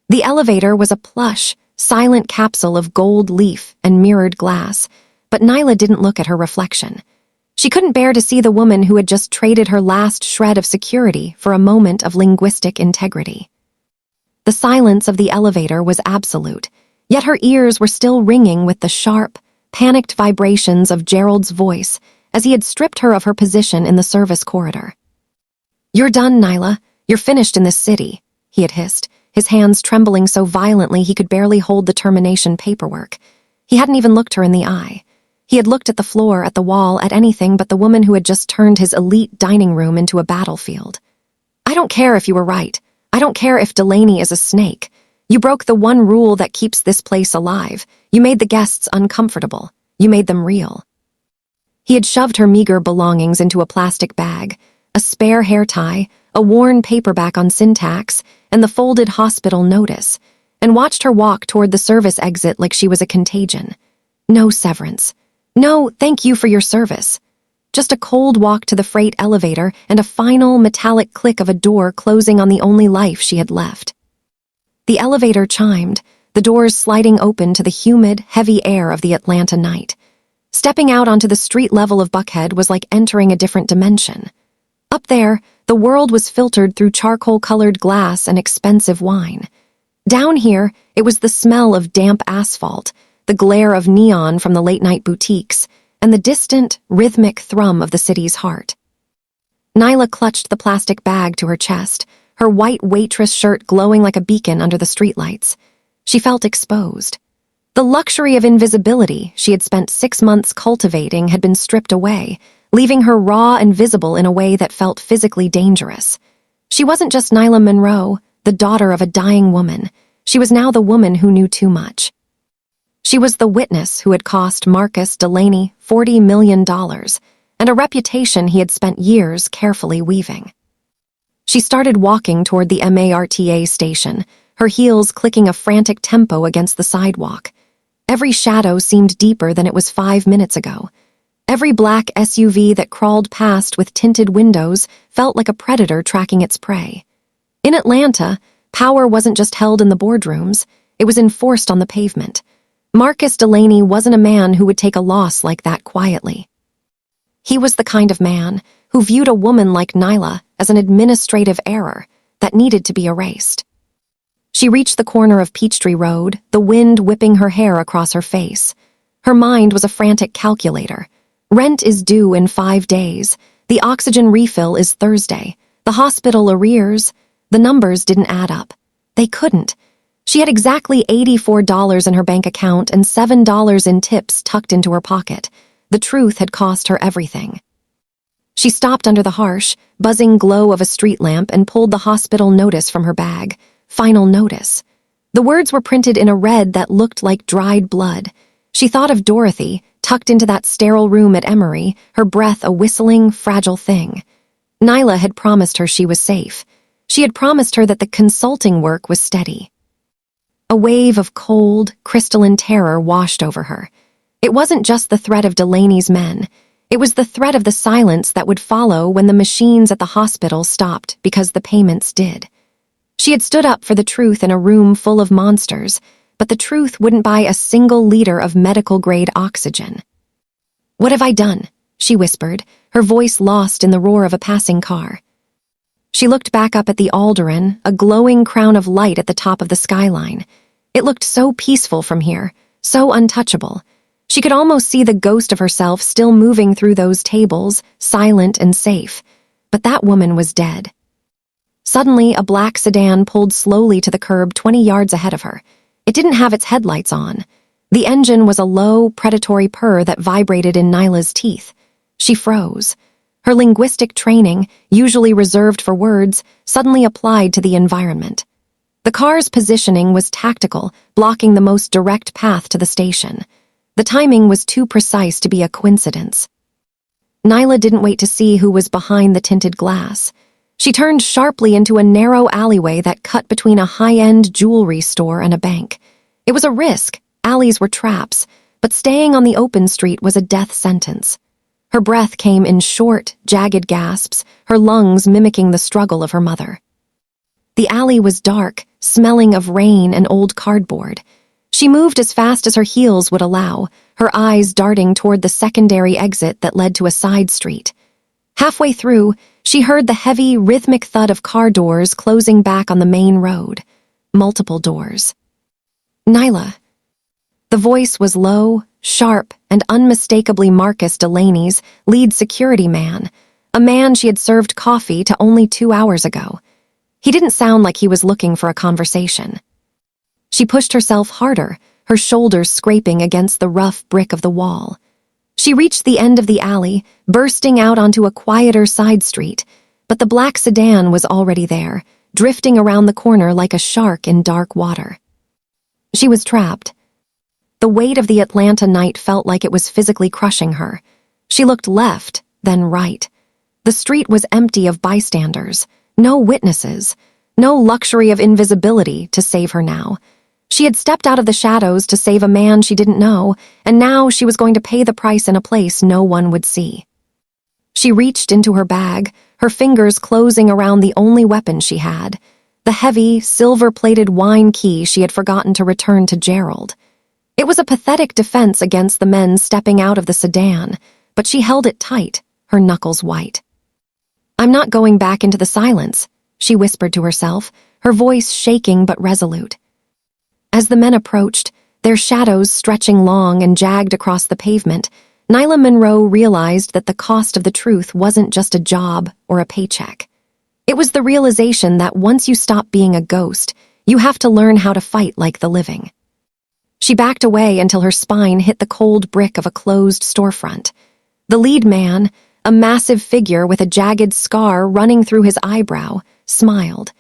The elevator was a plush, silent capsule of gold leaf and mirrored glass, but Nyla didn't look at her reflection. She couldn't bear to see the woman who had just traded her last shred of security for a moment of linguistic integrity. The silence of the elevator was absolute, yet her ears were still ringing with the sharp, panicked vibrations of Gerald's voice as he had stripped her of her position in the service corridor. "You're done, Nyla. You're finished in this city," he had hissed, his hands trembling so violently he could barely hold the termination paperwork. He hadn't even looked her in the eye. He had looked at the floor, at the wall, at anything but the woman who had just turned his elite dining room into a battlefield. "I don't care if you were right. I don't care if Delaney is a snake. You broke the one rule that keeps this place alive. You made the guests uncomfortable. You made them real." He had shoved her meager belongings into a plastic bag, a spare hair tie, a worn paperback on syntax, and the folded hospital notice, and watched her walk toward the service exit like she was a contagion. No severance. No, thank you for your service. Just a cold walk to the freight elevator and a final metallic click of a door closing on the only life she had left. The elevator chimed, the doors sliding open to the humid, heavy air of the Atlanta night. Stepping out onto the street level of Buckhead was like entering a different dimension. Up there, the world was filtered through charcoal-colored glass and expensive wine. Down here, it was the smell of damp asphalt, the glare of neon from the late-night boutiques, and the distant, rhythmic thrum of the city's heart. Nyla clutched the plastic bag to her chest, her white Waitress shirt glowing like a beacon under the streetlights. She felt exposed. The luxury of invisibility she had spent 6 months cultivating had been stripped away, leaving her raw and visible in a way that felt physically dangerous. She wasn't just Nyla Monroe, the daughter of a dying woman. She was now the woman who knew too much. She was the witness who had cost Marcus Delaney $40 million, and a reputation he had spent years carefully weaving. She started walking toward the MARTA station, her heels clicking a frantic tempo against the sidewalk. Every shadow seemed deeper than it was 5 minutes ago. Every black SUV that crawled past with tinted windows felt like a predator tracking its prey. In Atlanta, power wasn't just held in the boardrooms, it was enforced on the pavement. Marcus Delaney wasn't a man who would take a loss like that quietly. He was the kind of man who viewed a woman like Nyla as an administrative error that needed to be erased. She reached the corner of Peachtree Road, the wind whipping her hair across her face. Her mind was a frantic calculator. Rent is due in 5 days. The oxygen refill is Thursday. The hospital arrears. The numbers didn't add up. They couldn't. She had exactly $84 in her bank account and $7 in tips tucked into her pocket. The truth had cost her everything. She stopped under the harsh, buzzing glow of a street lamp and pulled the hospital notice from her bag. Final notice. The words were printed in a red that looked like dried blood. She thought of Dorothy, tucked into that sterile room at Emory, her breath a whistling, fragile thing. Nyla had promised her she was safe. She had promised her that the consulting work was steady. A wave of cold, crystalline terror washed over her. It wasn't just the threat of Delaney's men. It was the threat of the silence that would follow when the machines at the hospital stopped because the payments did. She had stood up for the truth in a room full of monsters, but the truth wouldn't buy a single liter of medical-grade oxygen. "What have I done?" she whispered, her voice lost in the roar of a passing car. She looked back up at the Alderaan, a glowing crown of light at the top of the skyline. It looked so peaceful from here, so untouchable. She could almost see the ghost of herself still moving through those tables, silent and safe. But that woman was dead. Suddenly, a black sedan pulled slowly to the curb 20 yards ahead of her. It didn't have its headlights on. The engine was a low, predatory purr that vibrated in Nyla's teeth. She froze. Her linguistic training, usually reserved for words, suddenly applied to the environment. The car's positioning was tactical, blocking the most direct path to the station. The timing was too precise to be a coincidence. Nyla didn't wait to see who was behind the tinted glass. She turned sharply into a narrow alleyway that cut between a high-end jewelry store and a bank. It was a risk. Alleys were traps, but staying on the open street was a death sentence. Her breath came in short, jagged gasps, her lungs mimicking the struggle of her mother. The alley was dark, smelling of rain and old cardboard. She moved as fast as her heels would allow, her eyes darting toward the secondary exit that led to a side street. Halfway through, she heard the heavy, rhythmic thud of car doors closing back on the main road. Multiple doors. Nyla. The voice was low, sharp, and unmistakably Marcus Delaney's, lead security man, a man she had served coffee to only 2 hours ago. He didn't sound like he was looking for a conversation. She pushed herself harder, her shoulders scraping against the rough brick of the wall. She reached the end of the alley, bursting out onto a quieter side street, but the black sedan was already there, drifting around the corner like a shark in dark water. She was trapped. The weight of the Atlanta night felt like it was physically crushing her. She looked left, then right. The street was empty of bystanders, no witnesses, no luxury of invisibility to save her now. She had stepped out of the shadows to save a man she didn't know, and now she was going to pay the price in a place no one would see. She reached into her bag, her fingers closing around the only weapon she had, the heavy, silver-plated wine key she had forgotten to return to Gerald. It was a pathetic defense against the men stepping out of the sedan, but she held it tight, her knuckles white. "I'm not going back into the silence," she whispered to herself, her voice shaking but resolute. As the men approached, their shadows stretching long and jagged across the pavement, Nyla Monroe realized that the cost of the truth wasn't just a job or a paycheck. It was the realization that once you stop being a ghost, you have to learn how to fight like the living. She backed away until her spine hit the cold brick of a closed storefront. The lead man, a massive figure with a jagged scar running through his eyebrow, smiled.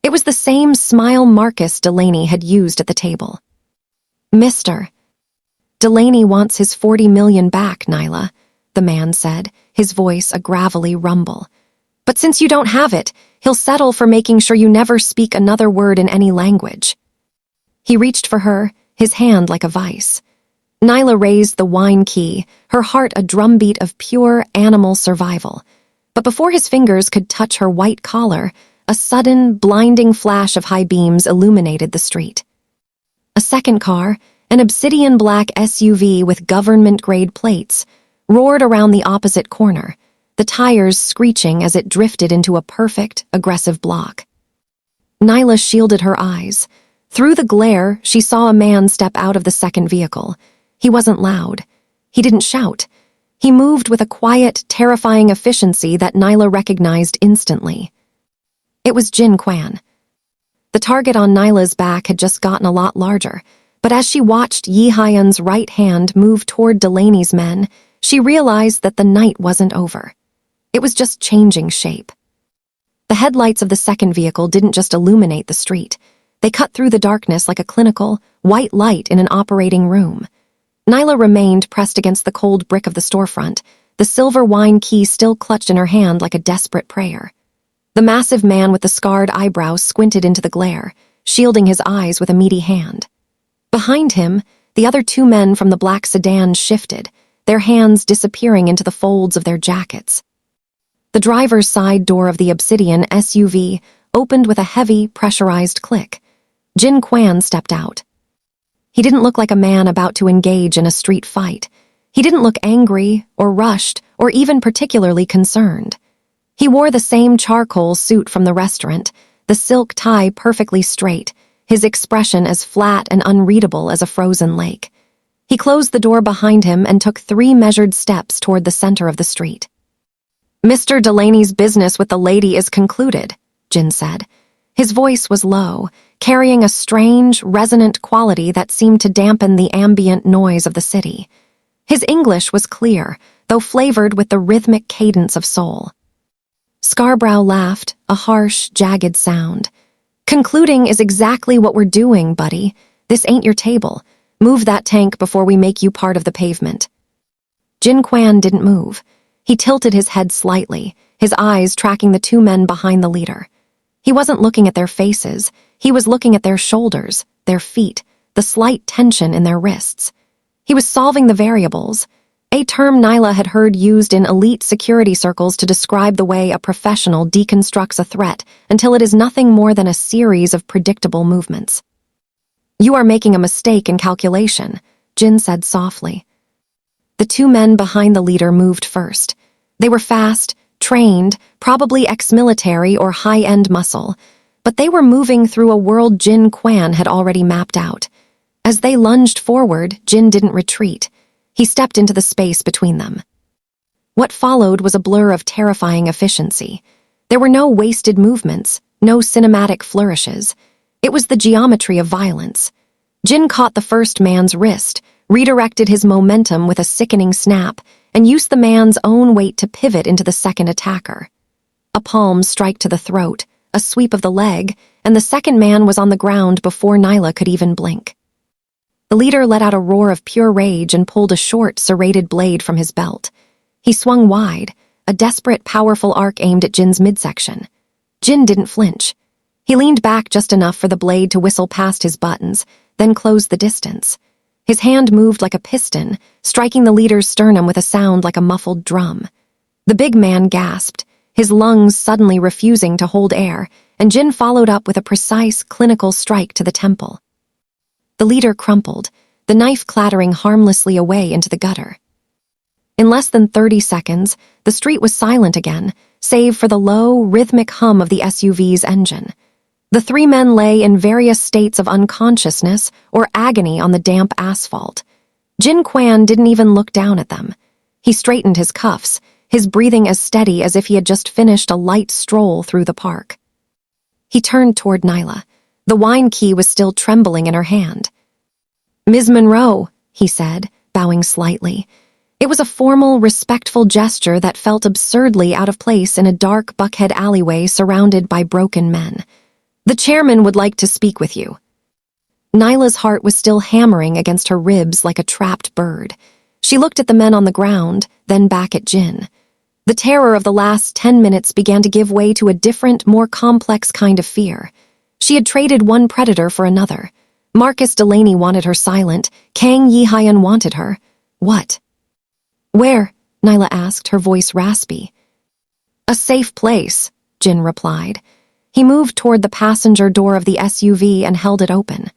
It was the same smile Marcus Delaney had used at the table. "Mr. Delaney wants his 40 million back, Nyla," the man said, his voice a gravelly rumble. "But since you don't have it, he'll settle for making sure you never speak another word in any language." He reached for her, his hand like a vice. Nyla raised the wine key, her heart a drumbeat of pure animal survival. But before his fingers could touch her white collar, a sudden, blinding flash of high beams illuminated the street. A second car, an obsidian-black SUV with government-grade plates, roared around the opposite corner, the tires screeching as it drifted into a perfect, aggressive block. Nyla shielded her eyes. Through the glare, she saw a man step out of the second vehicle. He wasn't loud. He didn't shout. He moved with a quiet, terrifying efficiency that Nyla recognized instantly. It was Jin Kwan. The target on Nyla's back had just gotten a lot larger, but as she watched Yi Hyun's right hand move toward Delaney's men, she realized that the night wasn't over. It was just changing shape. The headlights of the second vehicle didn't just illuminate the street. They cut through the darkness like a clinical, white light in an operating room. Nyla remained pressed against the cold brick of the storefront, the silver wine key still clutched in her hand like a desperate prayer. The massive man with the scarred eyebrows squinted into the glare, shielding his eyes with a meaty hand. Behind him, the other 2 men from the black sedan shifted, their hands disappearing into the folds of their jackets. The driver's side door of the obsidian SUV opened with a heavy, pressurized click. Jin Kwan stepped out. He didn't look like a man about to engage in a street fight. He didn't look angry, or rushed, or even particularly concerned. He wore the same charcoal suit from the restaurant, the silk tie perfectly straight, his expression as flat and unreadable as a frozen lake. He closed the door behind him and took 3 measured steps toward the center of the street. "Mr. Delaney's business with the lady is concluded," Jin said. His voice was low, carrying a strange, resonant quality that seemed to dampen the ambient noise of the city. His English was clear, though flavored with the rhythmic cadence of soul. Scarborough laughed, a harsh, jagged sound. "Concluding is exactly what we're doing, buddy. This ain't your table. Move that tank before we make you part of the pavement." Jin Quan didn't move. He tilted his head slightly, his eyes tracking the two men behind the leader. He wasn't looking at their faces. He was looking at their shoulders, their feet, the slight tension in their wrists. He was solving the variables, a term Nyla had heard used in elite security circles to describe the way a professional deconstructs a threat until it is nothing more than a series of predictable movements. "You are making a mistake in calculation," Jin said softly. The two men behind the leader moved first. They were fast, trained, probably ex-military or high-end muscle, but they were moving through a world Jin Quan had already mapped out. As they lunged forward, Jin didn't retreat. He stepped into the space between them. What followed was a blur of terrifying efficiency. There were no wasted movements, no cinematic flourishes. It was the geometry of violence. Jin caught the first man's wrist, redirected his momentum with a sickening snap, and used the man's own weight to pivot into the second attacker. A palm strike to the throat, a sweep of the leg, and the second man was on the ground before Nyla could even blink. The leader let out a roar of pure rage and pulled a short, serrated blade from his belt. He swung wide, a desperate, powerful arc aimed at Jin's midsection. Jin didn't flinch. He leaned back just enough for the blade to whistle past his buttons, then closed the distance. His hand moved like a piston, striking the leader's sternum with a sound like a muffled drum. The big man gasped, his lungs suddenly refusing to hold air, and Jin followed up with a precise, clinical strike to the temple. The leader crumpled, the knife clattering harmlessly away into the gutter. In less than 30 seconds, the street was silent again, save for the low, rhythmic hum of the SUV's engine. The three men lay in various states of unconsciousness or agony on the damp asphalt. Jin Quan didn't even look down at them. He straightened his cuffs, his breathing as steady as if he had just finished a light stroll through the park. He turned toward Nyla. The wine key was still trembling in her hand. "Ms. Monroe," he said, bowing slightly. It was a formal, respectful gesture that felt absurdly out of place in a dark Buckhead alleyway surrounded by broken men. "The chairman would like to speak with you." Nyla's heart was still hammering against her ribs like a trapped bird. She looked at the men on the ground, then back at Jin. The terror of the last 10 minutes began to give way to a different, more complex kind of fear. She had traded one predator for another. Marcus Delaney wanted her silent. Kang Yi-hyun wanted her. What? "Where?" Nyla asked, her voice raspy. "A safe place," Jin replied. He moved toward the passenger door of the SUV and held it open.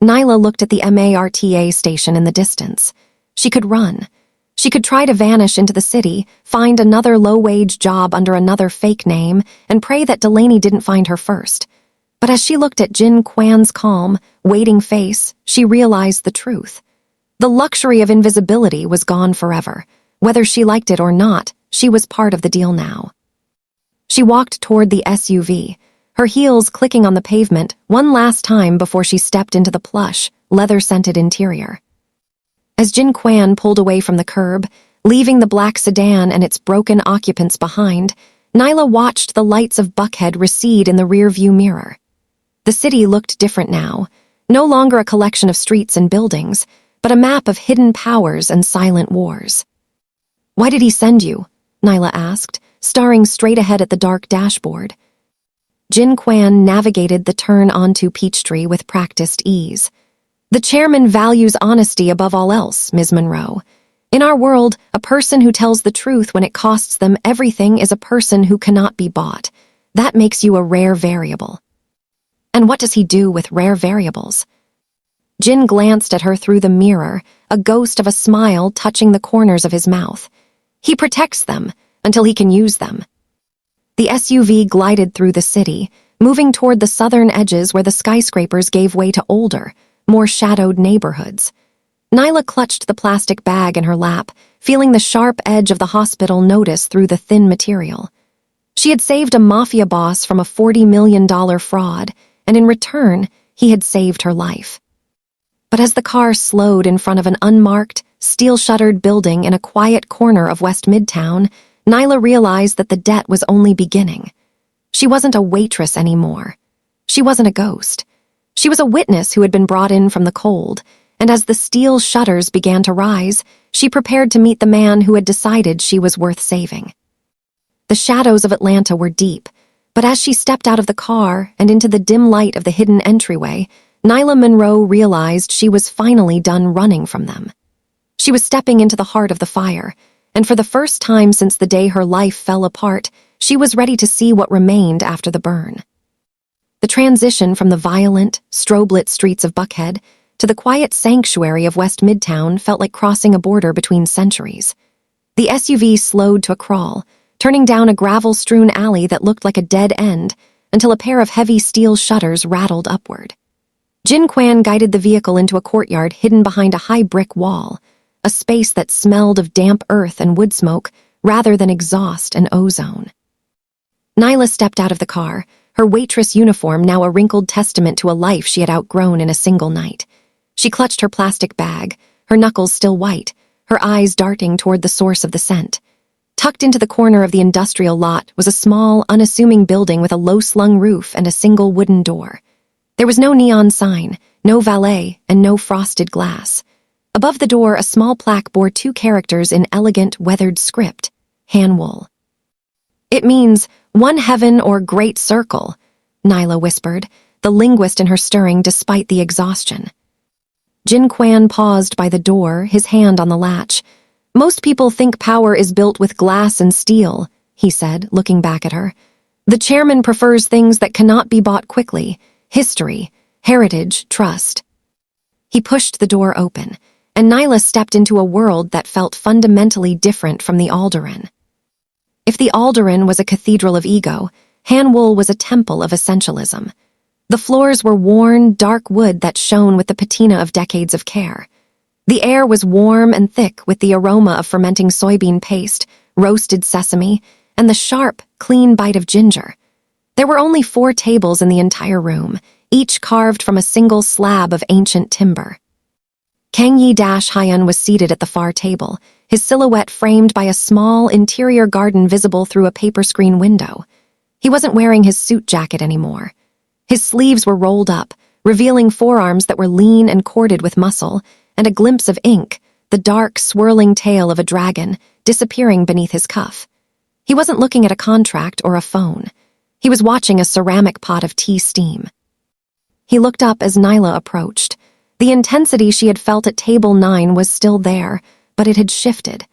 Nyla looked at the MARTA station in the distance. She could run. She could try to vanish into the city, find another low-wage job under another fake name, and pray that Delaney didn't find her first. But as she looked at Jin Quan's calm, waiting face, she realized the truth. The luxury of invisibility was gone forever. Whether she liked it or not, she was part of the deal now. She walked toward the SUV, her heels clicking on the pavement one last time before she stepped into the plush, leather-scented interior. As Jin Quan pulled away from the curb, leaving the black sedan and its broken occupants behind, Nyla watched the lights of Buckhead recede in the rear-view mirror. The city looked different now, no longer a collection of streets and buildings, but a map of hidden powers and silent wars. "Why did he send you?" Nyla asked, staring straight ahead at the dark dashboard. Jin Quan navigated the turn onto Peachtree with practiced ease. "The chairman values honesty above all else, Ms. Monroe. In our world, a person who tells the truth when it costs them everything is a person who cannot be bought. That makes you a rare variable." "And what does he do with rare variables?" Jin glanced at her through the mirror, a ghost of a smile touching the corners of his mouth. "He protects them until he can use them." The SUV glided through the city, moving toward the southern edges where the skyscrapers gave way to older, more shadowed neighborhoods. Nyla clutched the plastic bag in her lap, feeling the sharp edge of the hospital notice through the thin material. She had saved a Mafia boss from a $40 million fraud, and in return, he had saved her life. But as the car slowed in front of an unmarked, steel-shuttered building in a quiet corner of West Midtown, Nyla realized that the debt was only beginning. She wasn't a waitress anymore. She wasn't a ghost. She was a witness who had been brought in from the cold, and as the steel shutters began to rise, she prepared to meet the man who had decided she was worth saving. The shadows of Atlanta were deep, but as she stepped out of the car and into the dim light of the hidden entryway, Nyla Monroe realized she was finally done running from them. She was stepping into the heart of the fire, and for the first time since the day her life fell apart, she was ready to see what remained after the burn. The transition from the violent, strobe-lit streets of Buckhead to the quiet sanctuary of West Midtown felt like crossing a border between centuries. The SUV slowed to a crawl, turning down a gravel-strewn alley that looked like a dead end until a pair of heavy steel shutters rattled upward. Jin Kwan guided the vehicle into a courtyard hidden behind a high brick wall, a space that smelled of damp earth and wood smoke rather than exhaust and ozone. Nyla stepped out of the car, her waitress uniform now a wrinkled testament to a life she had outgrown in a single night. She clutched her plastic bag, her knuckles still white, her eyes darting toward the source of the scent. Tucked into the corner of the industrial lot was a small, unassuming building with a low-slung roof and a single wooden door. There was no neon sign, no valet, and no frosted glass. Above the door, a small plaque bore two characters in elegant, weathered script, Hanwool. "It means one heaven or great circle," Nyla whispered, the linguist in her stirring despite the exhaustion. Jin Kwan paused by the door, his hand on the latch. "Most people think power is built with glass and steel," he said, looking back at her. "The chairman prefers things that cannot be bought quickly: history, heritage, trust." He pushed the door open, and Nyla stepped into a world that felt fundamentally different from the Alderaan. If the Alderaan was a cathedral of ego, Hanwool was a temple of essentialism. The floors were worn, dark wood that shone with the patina of decades of care. The air was warm and thick with the aroma of fermenting soybean paste, roasted sesame, and the sharp, clean bite of ginger. There were only 4 tables in the entire room, each carved from a single slab of ancient timber. Kang Yi-Hyun was seated at the far table, his silhouette framed by a small interior garden visible through a paper screen window. He wasn't wearing his suit jacket anymore. His sleeves were rolled up, revealing forearms that were lean and corded with muscle, and a glimpse of ink, the dark, swirling tail of a dragon, disappearing beneath his cuff. He wasn't looking at a contract or a phone. He was watching a ceramic pot of tea steam. He looked up as Nyla approached. The intensity she had felt at table 9 was still there, but it had shifted.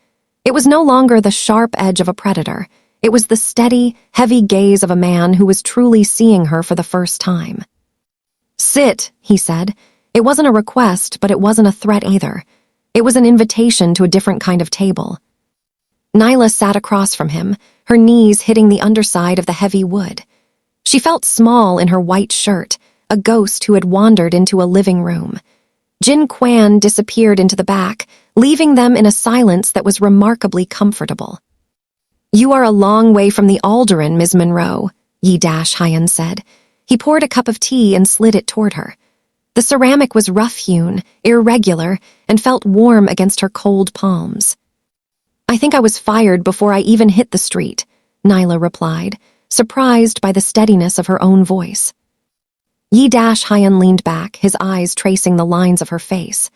It was no longer the sharp edge of a predator. It was the steady, heavy gaze of a man who was truly seeing her for the first time. "Sit," he said. It wasn't a request, but it wasn't a threat either. It was an invitation to a different kind of table. Nyla sat across from him, her knees hitting the underside of the heavy wood. She felt small in her white shirt, a ghost who had wandered into a living room. Jin Kwan disappeared into the back, leaving them in a silence that was remarkably comfortable. "You are a long way from the Alderaan, Ms. Monroe," Yi-Hyun said. He poured a cup of tea and slid it toward her. The ceramic was rough-hewn, irregular, and felt warm against her cold palms. "I think I was fired before I even hit the street," Nyla replied, surprised by the steadiness of her own voice. Yi-Hyun leaned back, his eyes tracing the lines of her face.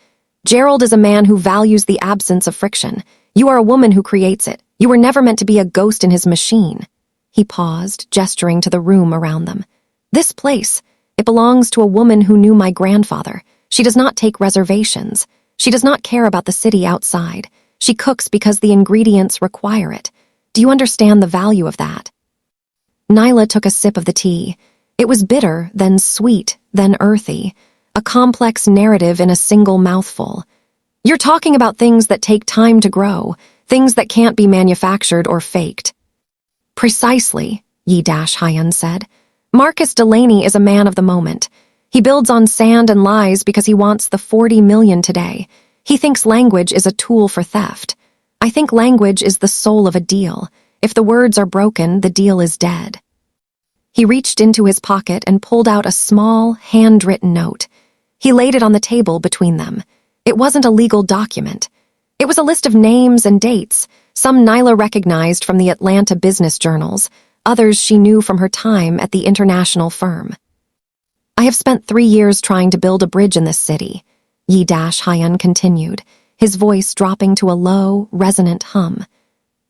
"Gerald is a man who values the absence of friction. You are a woman who creates it. You were never meant to be a ghost in his machine." He paused, gesturing to the room around them. "This place, it belongs to a woman who knew my grandfather. She does not take reservations. She does not care about the city outside. She cooks because the ingredients require it. Do you understand the value of that?" Nyla took a sip of the tea. It was bitter, then sweet, then earthy, a complex narrative in a single mouthful. "You're talking about things that take time to grow, things that can't be manufactured or faked." "Precisely," Yi-Hyun said. "Marcus Delaney is a man of the moment. He builds on sand and lies because he wants the 40 million today. He thinks language is a tool for theft. I think language is the soul of a deal. If the words are broken, the deal is dead." He reached into his pocket and pulled out a small, handwritten note. He laid it on the table between them. It wasn't a legal document. It was a list of names and dates, some Nyla recognized from the Atlanta business journals, others she knew from her time at the international firm. "I have spent 3 years trying to build a bridge in this city." Yi-Hyun continued, his voice dropping to a low, resonant hum.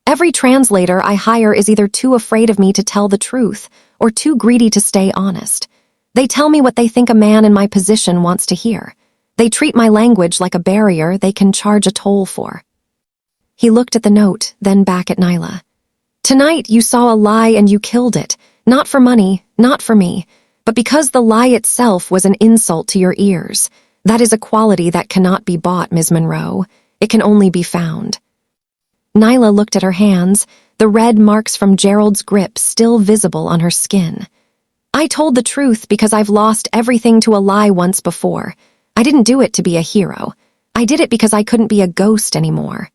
Every translator I hire is either too afraid of me to tell the truth or too greedy to stay honest. They tell me what they think a man in my position wants to hear. They treat my language like a barrier they can charge a toll for. He looked at the note, then back at Nyla. Tonight you saw a lie and you killed it, not for money, not for me, but because the lie itself was an insult to your ears. That is a quality that cannot be bought, Ms. Monroe. It can only be found. Nyla looked at her hands, the red marks from Gerald's grip still visible on her skin. I told the truth because I've lost everything to a lie once before. I didn't do it to be a hero. I did it because I couldn't be a ghost anymore.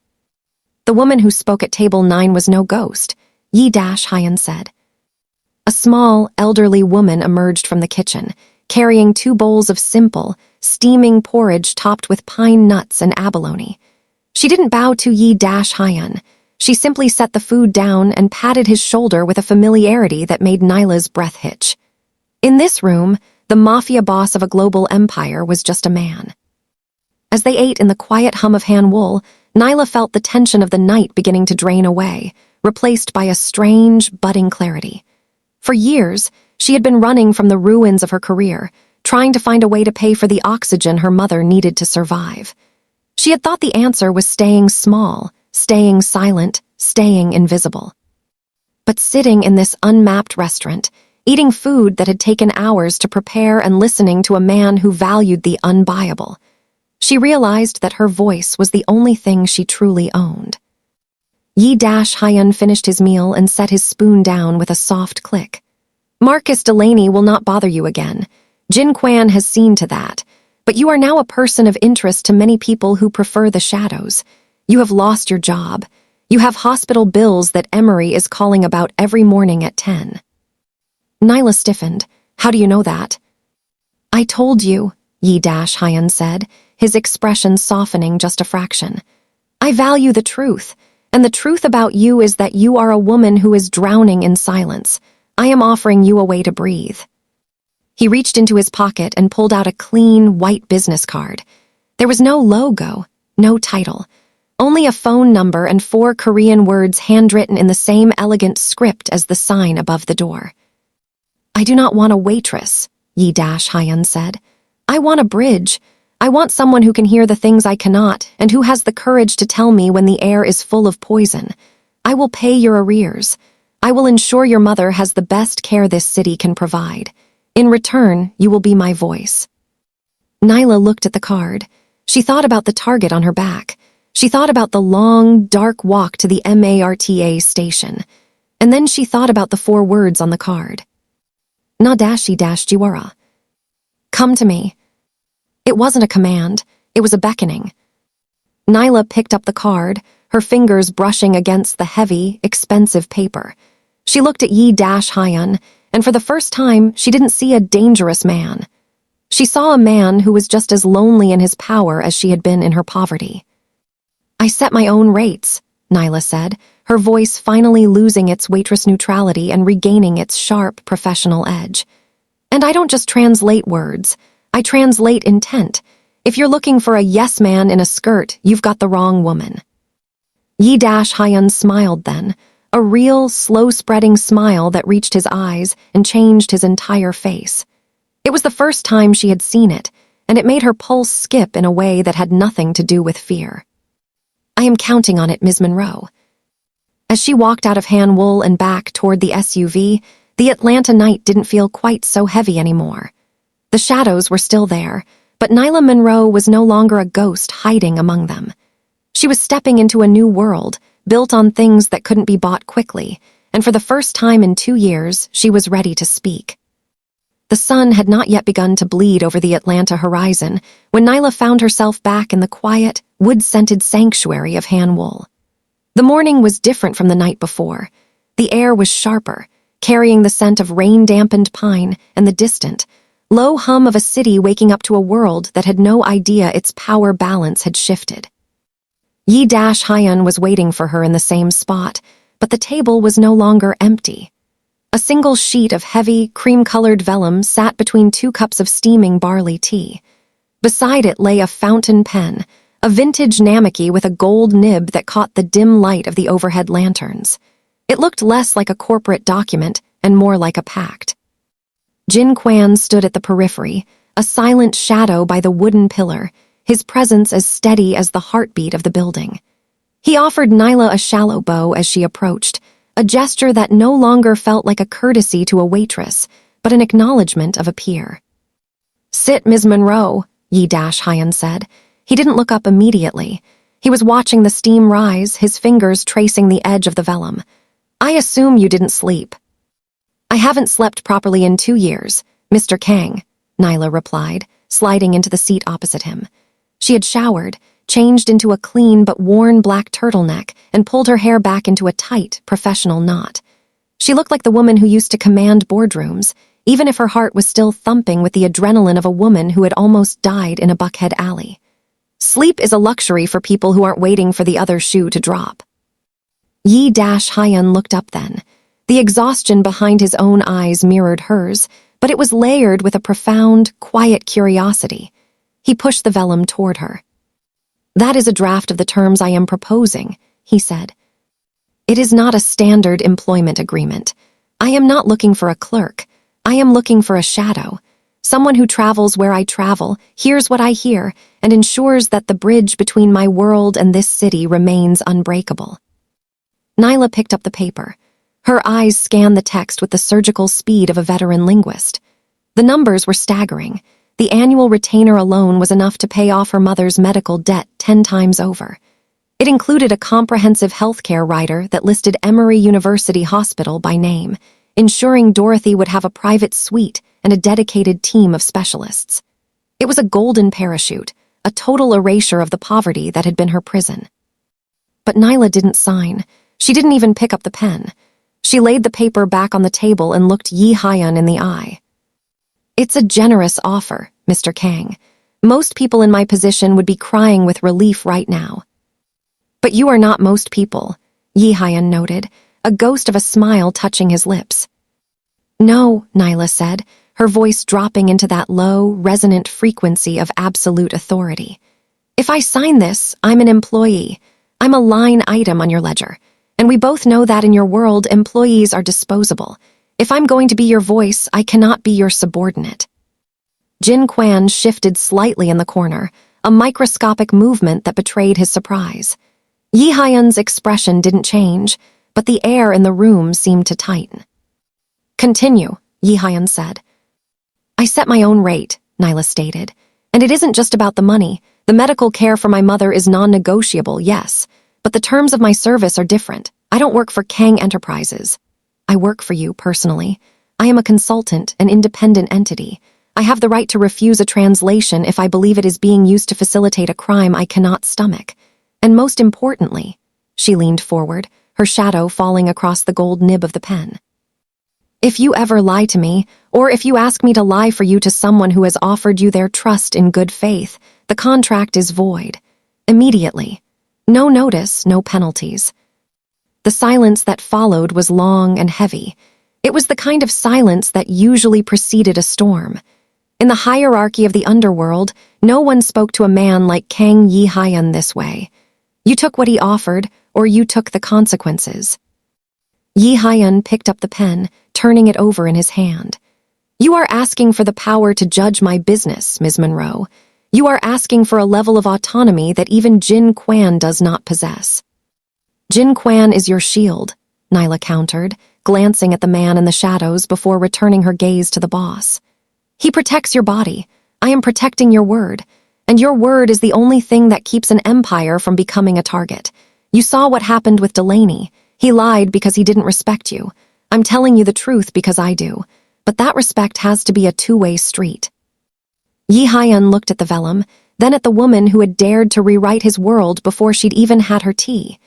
The woman who spoke at table 9 was no ghost, Yi-Hyun said. A small, elderly woman emerged from the kitchen, carrying 2 bowls of simple, steaming porridge topped with pine nuts and abalone. She didn't bow to Yi-Hyun. She simply set the food down and patted his shoulder with a familiarity that made Nyla's breath hitch. In this room, the Mafia boss of a global empire was just a man. As they ate in the quiet hum of Han-Wool, Nyla felt the tension of the night beginning to drain away, replaced by a strange, budding clarity. For years, she had been running from the ruins of her career, trying to find a way to pay for the oxygen her mother needed to survive. She had thought the answer was staying small, staying silent, staying invisible. But sitting in this unmapped restaurant, eating food that had taken hours to prepare and listening to a man who valued the unbuyable, she realized that her voice was the only thing she truly owned. Yi-Hyun finished his meal and set his spoon down with a soft click. Marcus Delaney will not bother you again. Jin Quan has seen to that. But you are now a person of interest to many people who prefer the shadows. You have lost your job. You have hospital bills that Emery is calling about every morning at 10. Nyla stiffened. How do you know that? I told you, Yi-Hyun said, his expression softening just a fraction. I value the truth, and the truth about you is that you are a woman who is drowning in silence. I am offering you a way to breathe. He reached into his pocket and pulled out a clean, white business card. There was no logo, no title, only a phone number and 4 Korean words handwritten in the same elegant script as the sign above the door. I do not want a waitress, Yi-Hyun said. I want a bridge. I want someone who can hear the things I cannot and who has the courage to tell me when the air is full of poison. I will pay your arrears. I will ensure your mother has the best care this city can provide. In return, you will be my voice. Nyla looked at the card. She thought about the target on her back. She thought about the long, dark walk to the MARTA station. And then she thought about the 4 words on the card. Na-jiwara. Come to me. It wasn't a command. It was a beckoning. Nyla picked up the card, her fingers brushing against the heavy, expensive paper. She looked at Yi-Hyun, and for the first time, she didn't see a dangerous man. She saw a man who was just as lonely in his power as she had been in her poverty. I set my own rates, Nyla said, her voice finally losing its waitress neutrality and regaining its sharp, professional edge. And I don't just translate words. I translate intent. If you're looking for a yes man in a skirt, you've got the wrong woman. Yi-Hyun smiled then, a real, slow-spreading smile that reached his eyes and changed his entire face. It was the first time she had seen it, and it made her pulse skip in a way that had nothing to do with fear. I am counting on it, Ms. Monroe. As she walked out of Han-Wool and back toward the SUV, the Atlanta night didn't feel quite so heavy anymore. The shadows were still there, but Nyla Monroe was no longer a ghost hiding among them. She was stepping into a new world, built on things that couldn't be bought quickly, and for the first time in 2 years, she was ready to speak. The sun had not yet begun to bleed over the Atlanta horizon when Nyla found herself back in the quiet, wood-scented sanctuary of Han-Wool. The morning was different from the night before. The air was sharper, carrying the scent of rain-dampened pine and the distant, low hum of a city waking up to a world that had no idea its power balance had shifted. Yi-Hyun was waiting for her in the same spot, but the table was no longer empty. A single sheet of heavy, cream-colored vellum sat between 2 cups of steaming barley tea. Beside it lay a fountain pen, a vintage namaki with a gold nib that caught the dim light of the overhead lanterns. It looked less like a corporate document and more like a pact. Jin Quan stood at the periphery, a silent shadow by the wooden pillar, his presence as steady as the heartbeat of the building. He offered Nyla a shallow bow as she approached, a gesture that no longer felt like a courtesy to a waitress, but an acknowledgement of a peer. "Sit, Ms. Monroe," Yi Hyun said. He didn't look up immediately. He was watching the steam rise, his fingers tracing the edge of the vellum. "I assume you didn't sleep." "I haven't slept properly in 2 years, Mr. Kang," Nyla replied, sliding into the seat opposite him. She had showered, changed into a clean but worn black turtleneck, and pulled her hair back into a tight, professional knot. She looked like the woman who used to command boardrooms, even if her heart was still thumping with the adrenaline of a woman who had almost died in a Buckhead alley. Sleep is a luxury for people who aren't waiting for the other shoe to drop. Yi Hyun looked up then. The exhaustion behind his own eyes mirrored hers, but it was layered with a profound, quiet curiosity. He pushed the vellum toward her. "That is a draft of the terms I am proposing," he said. "It is not a standard employment agreement. I am not looking for a clerk. I am looking for a shadow. Someone who travels where I travel, hears what I hear, and ensures that the bridge between my world and this city remains unbreakable." Nyla picked up the paper. Her eyes scanned the text with the surgical speed of a veteran linguist. The numbers were staggering. The annual retainer alone was enough to pay off her mother's medical debt 10 times over. It included a comprehensive healthcare rider that listed Emory University Hospital by name, ensuring Dorothy would have a private suite and a dedicated team of specialists. It was a golden parachute, a total erasure of the poverty that had been her prison. But Nyla didn't sign. She didn't even pick up the pen. She laid the paper back on the table and looked Yi Hyun in the eye. "It's a generous offer, Mr. Kang. Most people in my position would be crying with relief right now." "But you are not most people," Yi Hyun noted, a ghost of a smile touching his lips. "No," Nyla said, her voice dropping into that low, resonant frequency of absolute authority. "If I sign this, I'm an employee. I'm a line item on your ledger. And we both know that in your world, employees are disposable. If I'm going to be your voice, I cannot be your subordinate." Jin Quan shifted slightly in the corner, a microscopic movement that betrayed his surprise. Yi Hyun's expression didn't change, but the air in the room seemed to tighten. "Continue," Yi Hyun said. "I set my own rate," Nyla stated. "And it isn't just about the money. The medical care for my mother is non-negotiable, yes. But the terms of my service are different. I don't work for Kang Enterprises. I work for you, personally. I am a consultant, an independent entity. I have the right to refuse a translation if I believe it is being used to facilitate a crime I cannot stomach. And most importantly," she leaned forward, her shadow falling across the gold nib of the pen, "if you ever lie to me, or if you ask me to lie for you to someone who has offered you their trust in good faith, the contract is void. Immediately. No notice, no penalties." The silence that followed was long and heavy. It was the kind of silence that usually preceded a storm. In the hierarchy of the underworld, no one spoke to a man like Kang Yi Hyun this way. You took what he offered, or you took the consequences. Yi Hyun picked up the pen, turning it over in his hand. "You are asking for the power to judge my business, Ms. Monroe. You are asking for a level of autonomy that even Jin Quan does not possess." "Jin Quan is your shield," Nyla countered, glancing at the man in the shadows before returning her gaze to the boss. "He protects your body. I am protecting your word. And your word is the only thing that keeps an empire from becoming a target. You saw what happened with Delaney. He lied because he didn't respect you. I'm telling you the truth because I do. But that respect has to be a two-way street." Yi Hyun looked at the vellum, then at the woman who had dared to rewrite his world before she'd even had her tea.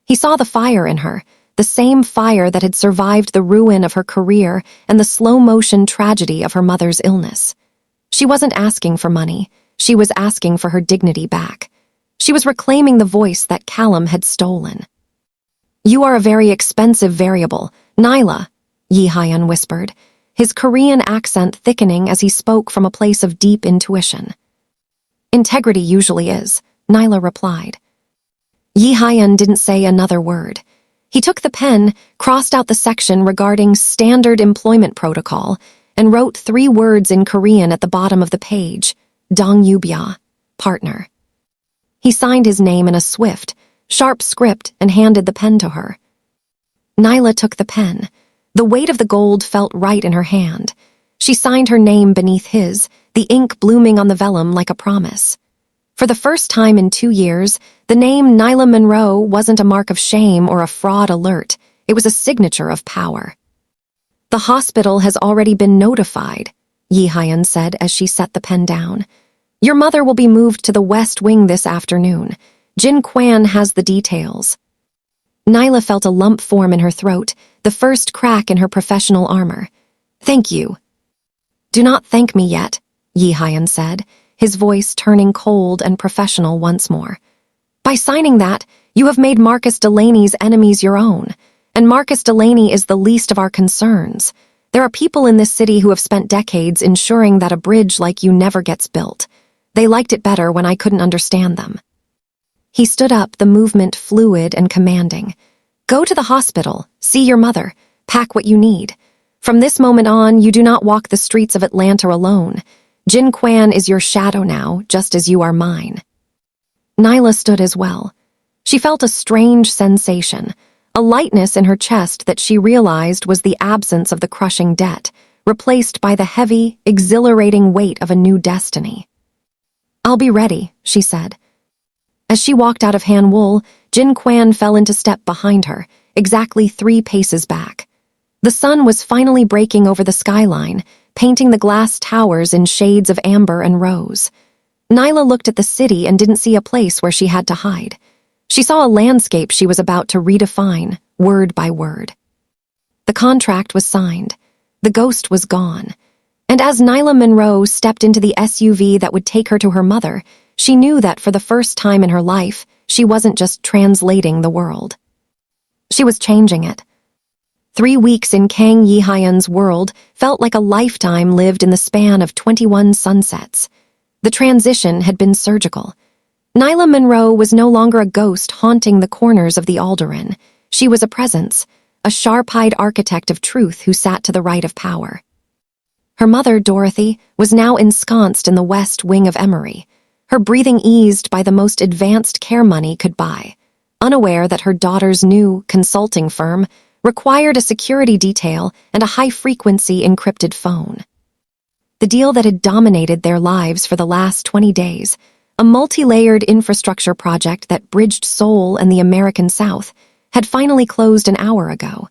He saw the fire in her, the same fire that had survived the ruin of her career and the slow-motion tragedy of her mother's illness. She wasn't asking for money. She was asking for her dignity back. She was reclaiming the voice that Callum had stolen. "You are a very expensive variable, Nyla," Yi Hyun whispered, his Korean accent thickening as he spoke from a place of deep intuition. Integrity usually is, Nyla replied. Yi Hyun didn't say another word. He took the pen, crossed out the section regarding standard employment protocol, and wrote 3 words in Korean at the bottom of the page, Dong Yubya, partner. He signed his name in a swift, sharp script and handed the pen to her. Nyla took the pen. The weight of the gold felt right in her hand. She signed her name beneath his, the ink blooming on the vellum like a promise. For the first time in 2 years, the name Nyla Monroe wasn't a mark of shame or a fraud alert. It was a signature of power. The hospital has already been notified, Yi Hyun said as she set the pen down. Your mother will be moved to the West Wing this afternoon. Jin Kwan has the details. Nyla felt a lump form in her throat, the first crack in her professional armor. Thank you. Do not thank me yet, Yi Hyun said, his voice turning cold and professional once more. By signing that, you have made Marcus Delaney's enemies your own, and Marcus Delaney is the least of our concerns. There are people in this city who have spent decades ensuring that a bridge like you never gets built. They liked it better when I couldn't understand them. He stood up, the movement fluid and commanding. Go to the hospital, see your mother, pack what you need. From this moment on, you do not walk the streets of Atlanta alone. Jin Kwan is your shadow now, just as you are mine. Nyla stood as well. She felt a strange sensation, a lightness in her chest that she realized was the absence of the crushing debt, replaced by the heavy, exhilarating weight of a new destiny. I'll be ready, she said. As she walked out of Hanwol, Jin Kwan fell into step behind her, exactly 3 paces back. The sun was finally breaking over the skyline, painting the glass towers in shades of amber and rose. Nyla looked at the city and didn't see a place where she had to hide. She saw a landscape she was about to redefine, word by word. The contract was signed. The ghost was gone. And as Nyla Monroe stepped into the SUV that would take her to her mother, she knew that for the first time in her life, she wasn't just translating the world. She was changing it. 3 weeks in Kang Yi Hyun's world felt like a lifetime lived in the span of 21 sunsets. The transition had been surgical. Nyla Monroe was no longer a ghost haunting the corners of the Alderan. She was a presence, a sharp-eyed architect of truth who sat to the right of power. Her mother, Dorothy, was now ensconced in the West Wing of Emory, her breathing eased by the most advanced care money could buy, unaware that her daughter's new consulting firm required a security detail and a high-frequency encrypted phone. The deal that had dominated their lives for the last 20 days, a multi-layered infrastructure project that bridged Seoul and the American South, had finally closed an hour ago.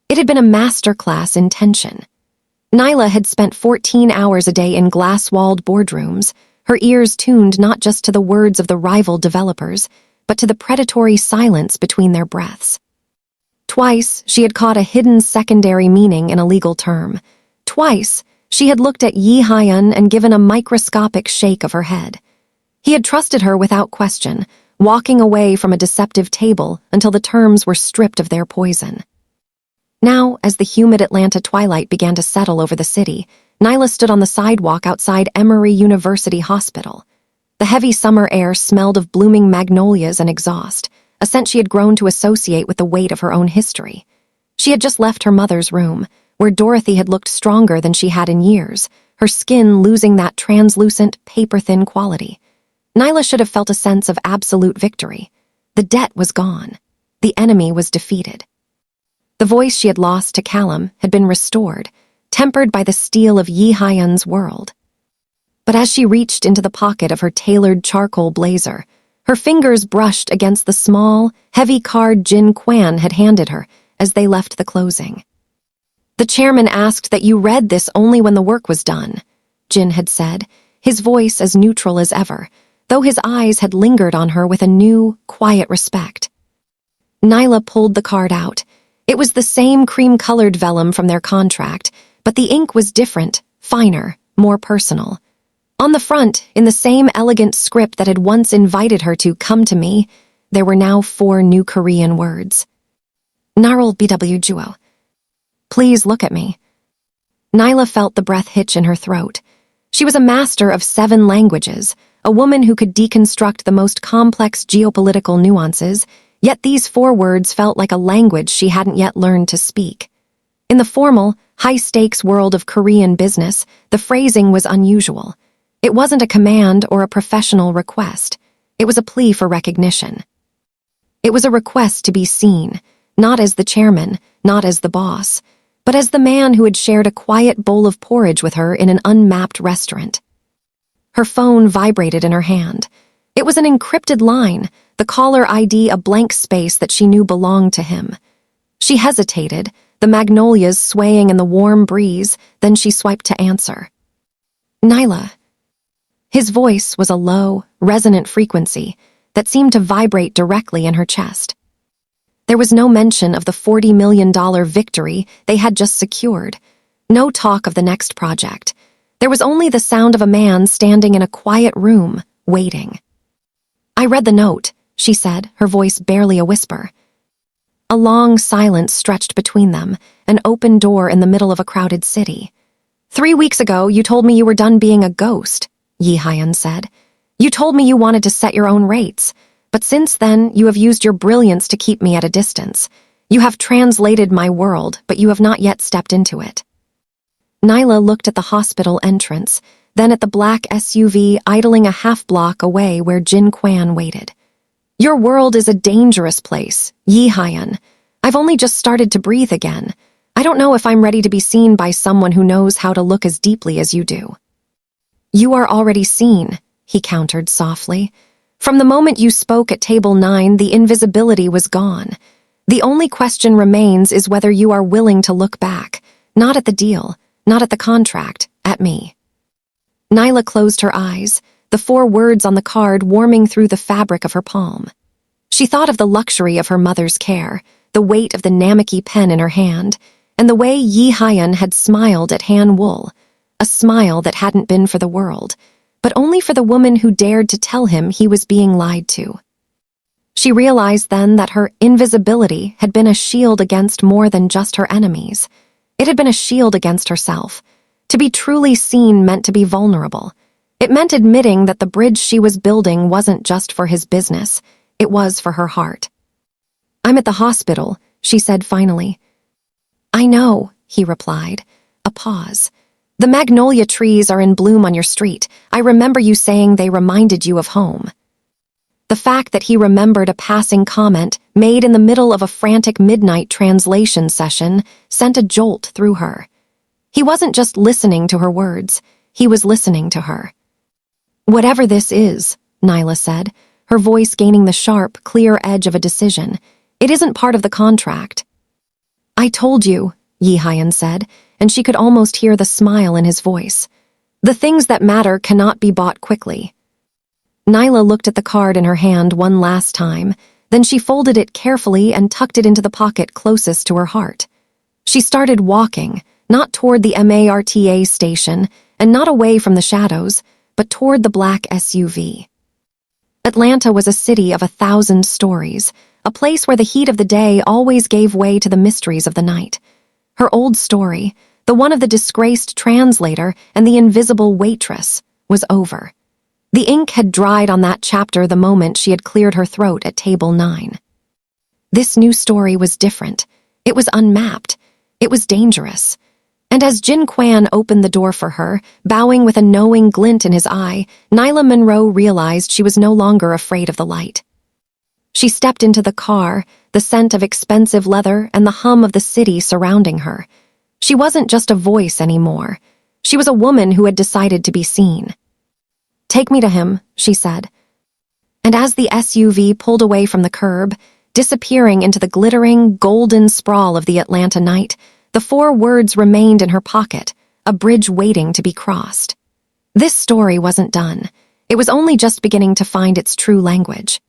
It had been a masterclass in tension. Nyla had spent 14 hours a day in glass-walled boardrooms, her ears tuned not just to the words of the rival developers, but to the predatory silence between their breaths. Twice, she had caught a hidden secondary meaning in a legal term. Twice, she had looked at Yi Hyun and given a microscopic shake of her head. He had trusted her without question, walking away from a deceptive table until the terms were stripped of their poison. Now, as the humid Atlanta twilight began to settle over the city, Nyla stood on the sidewalk outside Emory University Hospital. The heavy summer air smelled of blooming magnolias and exhaust, a scent she had grown to associate with the weight of her own history. She had just left her mother's room, where Dorothy had looked stronger than she had in years, her skin losing that translucent, paper-thin quality. Nyla should have felt a sense of absolute victory. The debt was gone. The enemy was defeated. The voice she had lost to Callum had been restored, tempered by the steel of Yi Hyun's world. But as she reached into the pocket of her tailored charcoal blazer, her fingers brushed against the small, heavy card Jin Kwan had handed her as they left the closing. The chairman asked that you read this only when the work was done, Jin had said, his voice as neutral as ever, though his eyes had lingered on her with a new, quiet respect. Nyla pulled the card out. It was the same cream-colored vellum from their contract, but the ink was different, finer, more personal. On the front, in the same elegant script that had once invited her to come to me, there were now 4 new Korean words. Narl BW Juo. Please look at me. Nyla felt the breath hitch in her throat. She was a master of 7 languages, a woman who could deconstruct the most complex geopolitical nuances, yet these 4 words felt like a language she hadn't yet learned to speak. In the formal, high-stakes world of Korean business, the phrasing was unusual. It wasn't a command or a professional request. It was a plea for recognition. It was a request to be seen, not as the chairman, not as the boss, but as the man who had shared a quiet bowl of porridge with her in an unmapped restaurant. Her phone vibrated in her hand. It was an encrypted line, the caller ID a blank space that she knew belonged to him. She hesitated, the magnolias swaying in the warm breeze, then she swiped to answer. Nyla. His voice was a low, resonant frequency that seemed to vibrate directly in her chest. There was no mention of the $40 million victory they had just secured. No talk of the next project. There was only the sound of a man standing in a quiet room, waiting. I read the note, she said, her voice barely a whisper. A long silence stretched between them, an open door in the middle of a crowded city. 3 weeks ago, you told me you were done being a ghost, Yi Hyun said. You told me you wanted to set your own rates. But since then, you have used your brilliance to keep me at a distance. You have translated my world, but you have not yet stepped into it. Nyla looked at the hospital entrance, then at the black SUV idling a half-block away where Jin Kwan waited. Your world is a dangerous place, Yi Hyun. I've only just started to breathe again. I don't know if I'm ready to be seen by someone who knows how to look as deeply as you do. You are already seen, he countered softly. From the moment you spoke at table 9, the invisibility was gone. The only question remains is whether you are willing to look back, not at the deal, not at the contract, at me. Nyla closed her eyes, the 4 words on the card warming through the fabric of her palm. She thought of the luxury of her mother's care, the weight of the Namaki pen in her hand, and the way Yi Hyun had smiled at Han Wool, a smile that hadn't been for the world, but only for the woman who dared to tell him he was being lied to. She realized then that her invisibility had been a shield against more than just her enemies. It had been a shield against herself. To be truly seen meant to be vulnerable. It meant admitting that the bridge she was building wasn't just for his business, it was for her heart. I'm at the hospital, she said finally. I know, he replied. A pause. The magnolia trees are in bloom on your street. I remember you saying they reminded you of home. The fact that he remembered a passing comment made in the middle of a frantic midnight translation session sent a jolt through her. He wasn't just listening to her words, he was listening to her. Whatever this is, Nyla said, her voice gaining the sharp, clear edge of a decision, it isn't part of the contract. I told you, Yi Hyun said, and she could almost hear the smile in his voice. The things that matter cannot be bought quickly. Nyla looked at the card in her hand one last time, then she folded it carefully and tucked it into the pocket closest to her heart. She started walking, not toward the MARTA station, and not away from the shadows, but toward the black SUV. Atlanta was a city of 1,000 stories, a place where the heat of the day always gave way to the mysteries of the night. Her old story, the one of the disgraced translator and the invisible waitress, was over. The ink had dried on that chapter the moment she had cleared her throat at table 9. This new story was different. It was unmapped. It was dangerous. And as Jin Kwan opened the door for her, bowing with a knowing glint in his eye, Nyla Monroe realized she was no longer afraid of the light. She stepped into the car, the scent of expensive leather and the hum of the city surrounding her. She wasn't just a voice anymore. She was a woman who had decided to be seen. Take me to him, she said. And as the SUV pulled away from the curb, disappearing into the glittering, golden sprawl of the Atlanta night, the 4 words remained in her pocket, a bridge waiting to be crossed. This story wasn't done. It was only just beginning to find its true language.